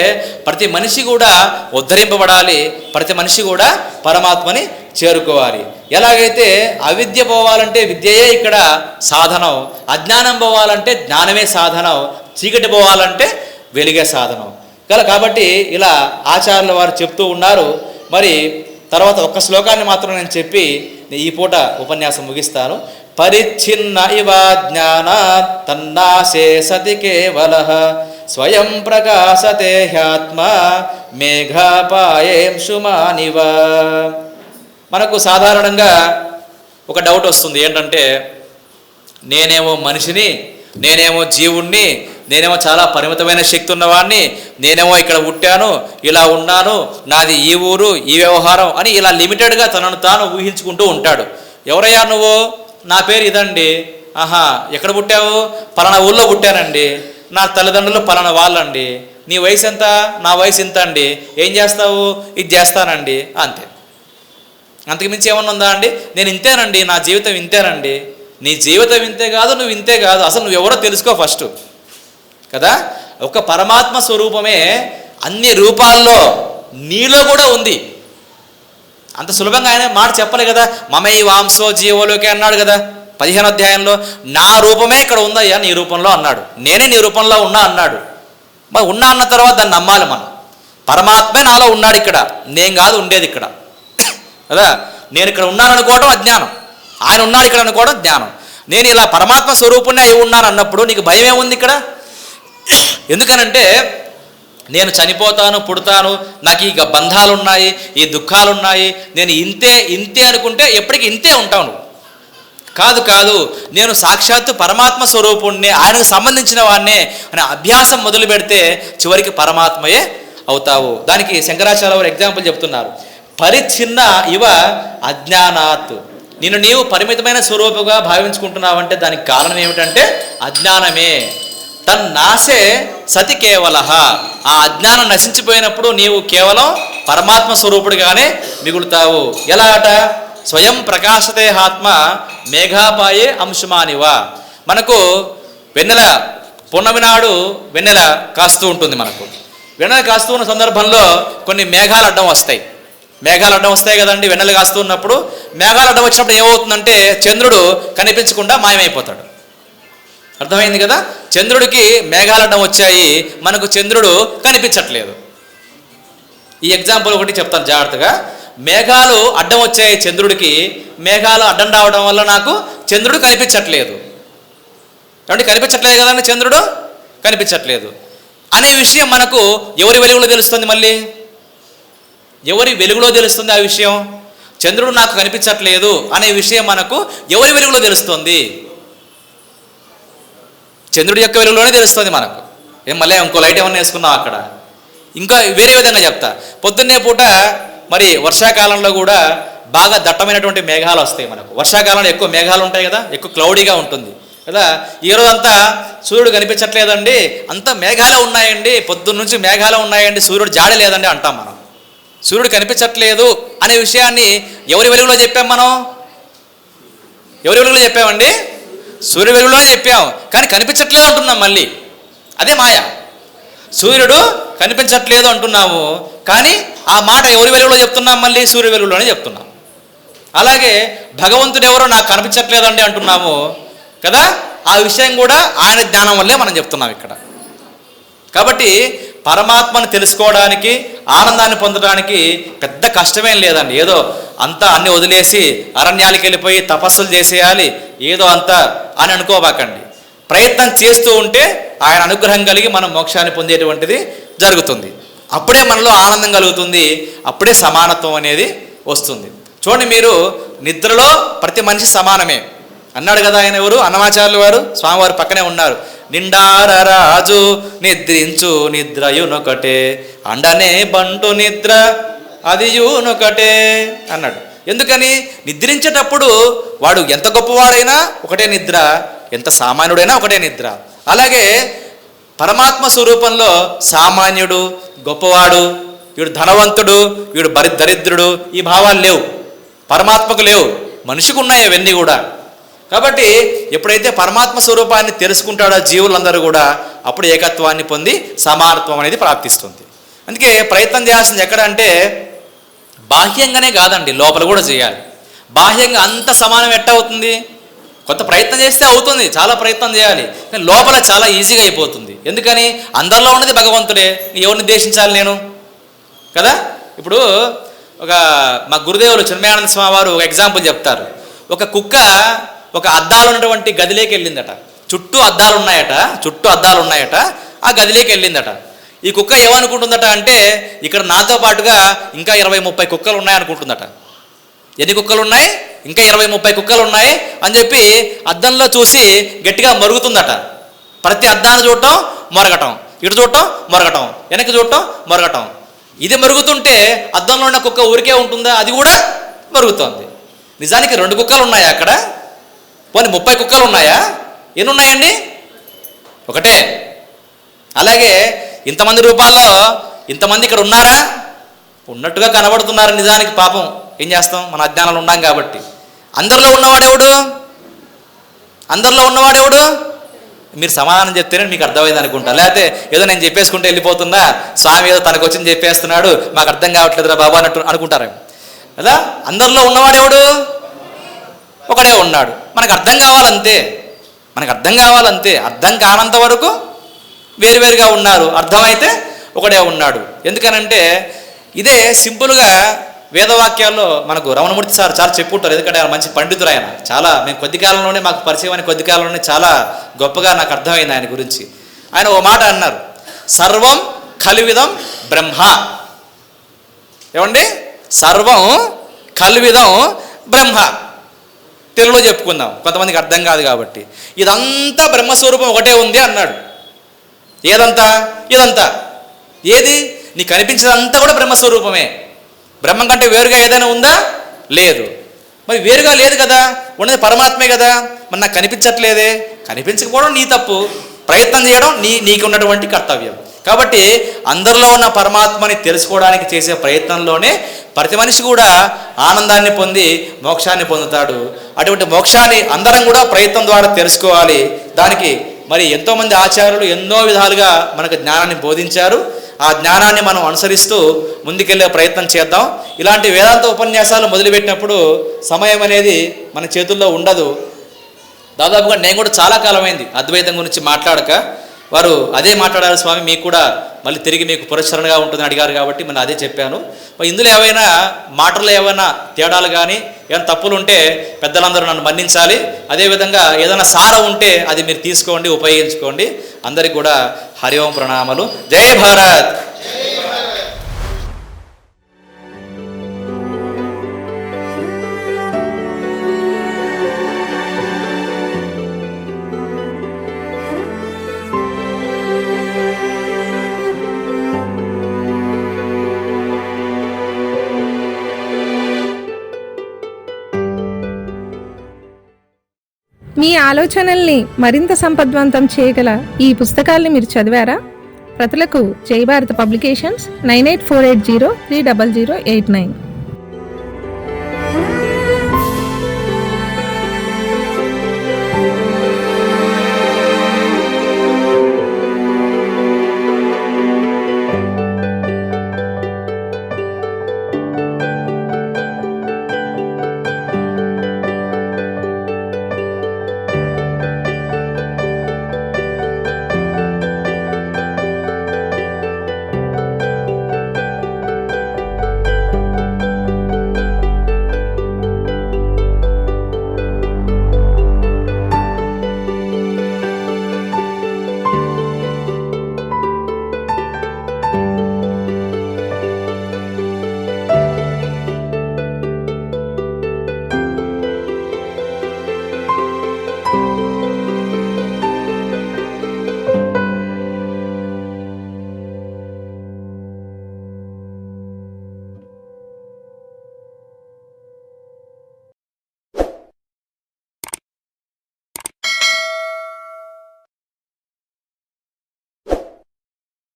ప్రతి మనిషి కూడా ఉద్ధరింపబడాలి, ప్రతి మనిషి కూడా పరమాత్మని చేరుకోవాలి. ఎలాగైతే అవిద్య పోవాలంటే విద్యయే ఇక్కడ సాధనం, అజ్ఞానం పోవాలంటే జ్ఞానమే సాధనం, చీకటి పోవాలంటే వెలుగే సాధనం. కాబట్టి ఇలా ఆచార్యుల వారు చెప్తూ ఉన్నారు. మరి తర్వాత ఒక్క శ్లోకాన్ని మాత్రం నేను చెప్పి ఈ పూట ఉపన్యాసం ముగిస్తాను. పరిచ్ఛిన్న ఇవ జ్ఞానాత్ తన్నాశే సతి కేవలః స్వయం ప్రకాశతే హ్యాత్మ మేఘాపాయేం శుమానివ. మనకు సాధారణంగా ఒక డౌట్ వస్తుంది, ఏంటంటే నేనేమో మనిషిని, నేనేమో జీవుణ్ణి, నేనేమో చాలా పరిమితమైన శక్తి ఉన్నవాడిని, నేనేమో ఇక్కడ పుట్టాను, ఇలా ఉన్నాను, నాది ఈ ఊరు, ఈ వ్యవహారం అని ఇలా లిమిటెడ్గా తనను తాను ఊహించుకుంటూ ఉంటాడు. ఎవరయ్యా నువ్వు? నా పేరు ఇదండి. ఆహా, ఎక్కడ పుట్టావు? పలానా ఊళ్ళో పుట్టానండి, నా తల్లిదండ్రులు పలానా వాళ్ళండి. నీ వయసు ఎంత? నా వయసు ఇంత అండి. ఏం చేస్తావు? ఇది చేస్తానండి, అంతే. అంతకుమించి ఏమన్నా ఉందా అండి? నేను ఇంతేనండి, నా జీవితం ఇంతేనండి. నీ జీవితం ఇంతే కాదు, నువ్వు ఇంతే కాదు, అసలు నువ్వెవరో తెలుసుకో ఫస్ట్ కదా. ఒక పరమాత్మ స్వరూపమే అన్ని రూపాల్లో నీలో కూడా ఉంది. అంత సులభంగా ఆయన మాట చెప్పలే కదా. మమై వాంసో జీవోలోకి అన్నాడు కదా 15వ అధ్యాయంలో. నా రూపమే ఇక్కడ ఉందయ్యా నీ రూపంలో అన్నాడు, నేనే నీ రూపంలో ఉన్నా అన్నాడు. మరి ఉన్నా అన్న తర్వాత దాన్ని నమ్మాలి మనం. పరమాత్మే నాలో ఉన్నాడు ఇక్కడ, నేను కాదు ఉండేది ఇక్కడ కదా. నేను ఇక్కడ ఉన్నాను అనుకోవడం అజ్ఞానం, ఆయన ఉన్నాడు ఇక్కడ అనుకోవడం జ్ఞానం. నేను ఇలా పరమాత్మ స్వరూపుణ్ణి అయి ఉన్నాను అన్నప్పుడు నీకు భయం ఏముంది ఇక్కడ? ఎందుకనంటే నేను చనిపోతాను, పుడతాను, నాకు ఈ బంధాలు ఉన్నాయి, ఈ దుఃఖాలు ఉన్నాయి, నేను ఇంతే అనుకుంటే ఎప్పటికీ ఇంతే ఉంటాను. కాదు, నేను సాక్షాత్తు పరమాత్మ స్వరూపుణ్ణి, ఆయనకు సంబంధించిన వాడినే అని అభ్యాసం మొదలు పెడితే చివరికి పరమాత్మయే అవుతావు. దానికి శంకరాచార్య వారు ఎగ్జాంపుల్ చెప్తున్నారు. పరిచ్ఛిన్న ఇవ అజ్ఞానాత్. నీవు పరిమితమైన స్వరూపుగా భావించుకుంటున్నావంటే దానికి కారణం ఏమిటంటే అజ్ఞానమే. తన్నాశే సతి కేవలః. ఆ అజ్ఞానం నశించిపోయినప్పుడు నీవు కేవలం పరమాత్మ స్వరూపుడిగానే మిగులుతావు. ఎలా అట? స్వయం ప్రకాశతే ఆత్మ మేఘాపాయే అంశుమానివ. మనకు వెన్నెల పూర్ణమి నాడు వెన్నెల కాస్తూ ఉంటుంది. మనకు వెన్నెల కాస్తూ ఉన్న సందర్భంలో కొన్ని మేఘాలు అడ్డం వస్తాయి కదండి. వెన్నెల కాస్తూ ఉన్నప్పుడు మేఘాలు అడ్డం వచ్చినప్పుడు ఏమవుతుందంటే చంద్రుడు కనిపించకుండా మాయమైపోతాడు అర్థమైంది కదా? చంద్రుడికి మేఘాలు అడ్డం వచ్చాయి, మనకు చంద్రుడు కనిపించట్లేదు. ఈ ఎగ్జాంపుల్ ఒకటి చెప్తాను జాగ్రత్తగా. మేఘాలు అడ్డం వచ్చాయి చంద్రుడికి, మేఘాలు అడ్డం రావడం వల్ల నాకు చంద్రుడు కనిపించట్లేదు. కాబట్టి కనిపించట్లేదు కదండి, చంద్రుడు కనిపించట్లేదు అనే విషయం మనకు ఎవరి వెలుగులో తెలుస్తుంది? మళ్ళీ ఎవరి వెలుగులో తెలుస్తుంది ఆ విషయం? చంద్రుడు నాకు కనిపించట్లేదు అనే విషయం మనకు ఎవరి వెలుగులో తెలుస్తుంది? చంద్రుడి యొక్క వెలుగులోనే తెలుస్తుంది మనకు. మళ్ళీ ఇంకో లైట్ ఏమన్నా వేసుకున్నాం అక్కడ. ఇంకా వేరే విధంగా చెప్తా. పొద్దున్నే పూట మరి వర్షాకాలంలో కూడా బాగా దట్టమైనటువంటి మేఘాలు వస్తాయి మనకు. వర్షాకాలంలో ఎక్కువ మేఘాలు ఉంటాయి కదా, ఎక్కువ క్లౌడీగా ఉంటుంది కదా. ఈరోజంతా సూర్యుడు కనిపించట్లేదండి, అంతా మేఘాలే ఉన్నాయండి, పొద్దున్న నుంచి మేఘాలే ఉన్నాయండి, సూర్యుడు జాడ లేదండి అంటాం మనం. సూర్యుడు కనిపించట్లేదు అనే విషయాన్ని ఎవరి వెలుగులో చెప్పాం మనం? ఎవరి వెలుగులో చెప్పామండి? సూర్యుడి వెలుగులోనే చెప్పాం. కానీ కనిపించట్లేదు అంటున్నాం మళ్ళీ. అదే మాయ. సూర్యుడు కనిపించట్లేదు అంటున్నాము, కానీ ఆ మాట ఎవరి వెలుగులో చెప్తున్నాం? మళ్ళీ సూర్యుడి వెలుగులోనే చెప్తున్నాం. అలాగే భగవంతుడు ఎవరో నాకు కనిపించట్లేదండి అంటున్నాము కదా, ఆ విషయం కూడా ఆయన జ్ఞానం వల్లే మనం చెప్తున్నాం ఇక్కడ. కాబట్టి పరమాత్మను తెలుసుకోవడానికి, ఆనందాన్ని పొందడానికి పెద్ద కష్టమేం లేదండి. ఏదో అంతా అన్ని వదిలేసి అరణ్యాలకు వెళ్ళిపోయి తపస్సులు చేసేయాలి ఏదో అంతా అని అనుకోబాకండి. ప్రయత్నం చేస్తూ ఉంటే ఆయన అనుగ్రహం కలిగి మనం మోక్షాన్ని పొందేటువంటిది జరుగుతుంది. అప్పుడే మనలో ఆనందం కలుగుతుంది, అప్పుడే సమానత్వం అనేది వస్తుంది. చూడండి, మీరు నిద్రలో ప్రతి మనిషి సమానమే అన్నాడు కదా ఆయన. ఎవరు? అన్నమాచార్యులు వారు, స్వామివారు పక్కనే ఉన్నారు. నిండార రాజు నిద్రించు నిద్రయునొకటే, అండనే బంటు నిద్ర అదియునొకటే అన్నాడు. ఎందుకని? నిద్రించేటప్పుడు వాడు ఎంత గొప్పవాడైనా ఒకటే నిద్ర, ఎంత సామాన్యుడైనా ఒకటే నిద్ర. అలాగే పరమాత్మ స్వరూపంలో సామాన్యుడు, గొప్పవాడు, వీడు ధనవంతుడు, వీడు దరిద్రుడు, ఈ భావాలు లేవు. పరమాత్మకు లేవు, మనిషికి ఉన్నాయి అవన్నీ కూడా. కాబట్టి ఎప్పుడైతే పరమాత్మ స్వరూపాన్ని తెలుసుకుంటాడో జీవులందరూ కూడా, అప్పుడు ఏకత్వాన్ని పొంది సమానత్వం అనేది ప్రాప్తిస్తుంది. అందుకే ప్రయత్నం చేయాల్సింది ఎక్కడ అంటే బాహ్యంగానే కాదండి, లోపల కూడా చేయాలి. బాహ్యంగా అంత సమానం ఎట్ట అవుతుంది? కొంత ప్రయత్నం చేస్తే అవుతుంది, చాలా ప్రయత్నం చేయాలి, కానీ లోపల చాలా ఈజీగా అయిపోతుంది. ఎందుకని? అందరిలో ఉన్నది భగవంతుడే, ఎవరిని ద్వేషించాలి నేను కదా. ఇప్పుడు మా గురుదేవులు చిన్మయానంద స్వామి వారు ఒక ఎగ్జాంపుల్ చెప్తారు. ఒక కుక్క ఒక అద్దాలు ఉన్నటువంటి గదిలోకి వెళ్ళిందట. చుట్టూ అద్దాలు ఉన్నాయట, ఆ గదిలోకి వెళ్ళిందట. ఈ కుక్క ఏమనుకుంటుందట అంటే, ఇక్కడ నాతో పాటుగా ఇంకా 20-30 కుక్కలు ఉన్నాయనుకుంటుందట. ఎన్ని కుక్కలు ఉన్నాయి? ఇంకా 20-30 కుక్కలు ఉన్నాయి అని చెప్పి అద్దంలో చూసి గట్టిగా మరుగుతుందట. ప్రతి అద్దాన్ని చూడటం, మొరగటం, ఇటు చూడటం, మొరగటం, వెనక్కి చూడటం, మొరగటం. ఇది మరుగుతుంటే అద్దంలో ఉన్న కుక్క ఊరికే ఉంటుందా? అది కూడా మరుగుతోంది. నిజానికి 2 కుక్కలు ఉన్నాయా అక్కడ? పోనీ 30 కుక్కలు ఉన్నాయా? ఎన్ని ఉన్నాయండి? ఒకటే. అలాగే ఇంతమంది రూపాల్లో ఇంతమంది ఇక్కడ ఉన్నారా? ఉన్నట్టుగా కనబడుతున్నారు. నిజానికి పాపం ఏం చేస్తాం, మన అజ్ఞానంలో ఉన్నాం కాబట్టి. అందరిలో ఉన్నవాడెవడు? మీరు సమాధానం చెప్తేనే మీకు అర్థమైంది అనుకుంటా. లేకపోతే ఏదో నేను చెప్పేసుకుంటే వెళ్ళిపోతున్నా, స్వామి ఏదో తనకు వచ్చింది చెప్పేస్తున్నాడు, మాకు అర్థం కావట్లేదురా బాబా అన్నట్టు అనుకుంటారేమో కదా. అందరిలో ఉన్నవాడెవడు? ఒకడే ఉన్నాడు. మనకు అర్థం కావాలంతే. అర్థం కానంత వరకు వేరువేరుగా ఉన్నారు, అర్థమైతే ఒకడే ఉన్నాడు. ఎందుకనంటే ఇదే సింపుల్గా వేదవాక్యాల్లో మనకు రమణమూర్తి సార్ చాలా చెప్పుకుంటారు. ఎందుకంటే ఆయన మంచి పండితుడు. ఆయన చాలా, మేము కొద్ది కాలంలోనే మాకు పరిచయం అని కొద్ది కాలంలోనే చాలా గొప్పగా నాకు అర్థమైంది ఆయన గురించి. ఆయన ఓ మాట అన్నారు, సర్వం కల్విదం బ్రహ్మ. ఏమండి? సర్వం కల్విదం బ్రహ్మ. తెలుగులో చెప్పుకుందాం, కొంతమందికి అర్థం కాదు కాబట్టి. ఇదంతా బ్రహ్మస్వరూపం ఒకటే ఉంది అన్నాడు. ఇదంతా ఏది? నీకు కనిపించేదంతా కూడా బ్రహ్మస్వరూపమే. బ్రహ్మం కంటే వేరుగా ఏదైనా ఉందా? లేదు. మరి వేరుగా లేదు కదా, ఉన్నది పరమాత్మే కదా. మరి నాకు కనిపించట్లేదే. కనిపించకపోవడం నీ తప్పు, ప్రయత్నం చేయడం నీకు ఉన్నటువంటి కర్తవ్యం. కాబట్టి అందరిలో ఉన్న పరమాత్మని తెలుసుకోవడానికి చేసే ప్రయత్నంలోనే ప్రతి మనిషి కూడా ఆనందాన్ని పొంది మోక్షాన్ని పొందుతాడు. అటువంటి మోక్షాన్ని అందరం కూడా ప్రయత్నం ద్వారా తెలుసుకోవాలి. దానికి మరి ఎంతోమంది ఆచార్యులు ఎన్నో విధాలుగా మనకు జ్ఞానాన్ని బోధించారు. ఆ జ్ఞానాన్ని మనం అనుసరిస్తూ ముందుకెళ్ళే ప్రయత్నం చేద్దాం. ఇలాంటి వేదాంత ఉపన్యాసాలు మొదలుపెట్టినప్పుడు సమయం అనేది మన చేతుల్లో ఉండదు. దాదాపుగా నేను కూడా చాలా కాలమైంది అద్వైతం గురించి మాట్లాడక. వారు అదే మాట్లాడారు స్వామి, మీకు కూడా మళ్ళీ తిరిగి మీకు పురస్చరణగా ఉంటుందని అడిగారు కాబట్టి నేను అదే చెప్పాను. ఇందులో ఏవైనా మాటల్లో ఏమైనా తేడాలు కానీ ఏమైనా తప్పులు ఉంటే పెద్దలందరూ నన్ను మన్నించాలి. అదేవిధంగా ఏదైనా సారం ఉంటే అది మీరు తీసుకోండి, ఉపయోగించుకోండి. అందరికి కూడా హరి ఓం ప్రణామాలు. జై భారత్. మీ ఆలోచనల్ని మరింత సంపద్వంతం చేయగల ఈ పుస్తకాల్ని మీరు చదివారా? ప్రతులకు జై భారత్ పబ్లికేషన్స్ 9848030089.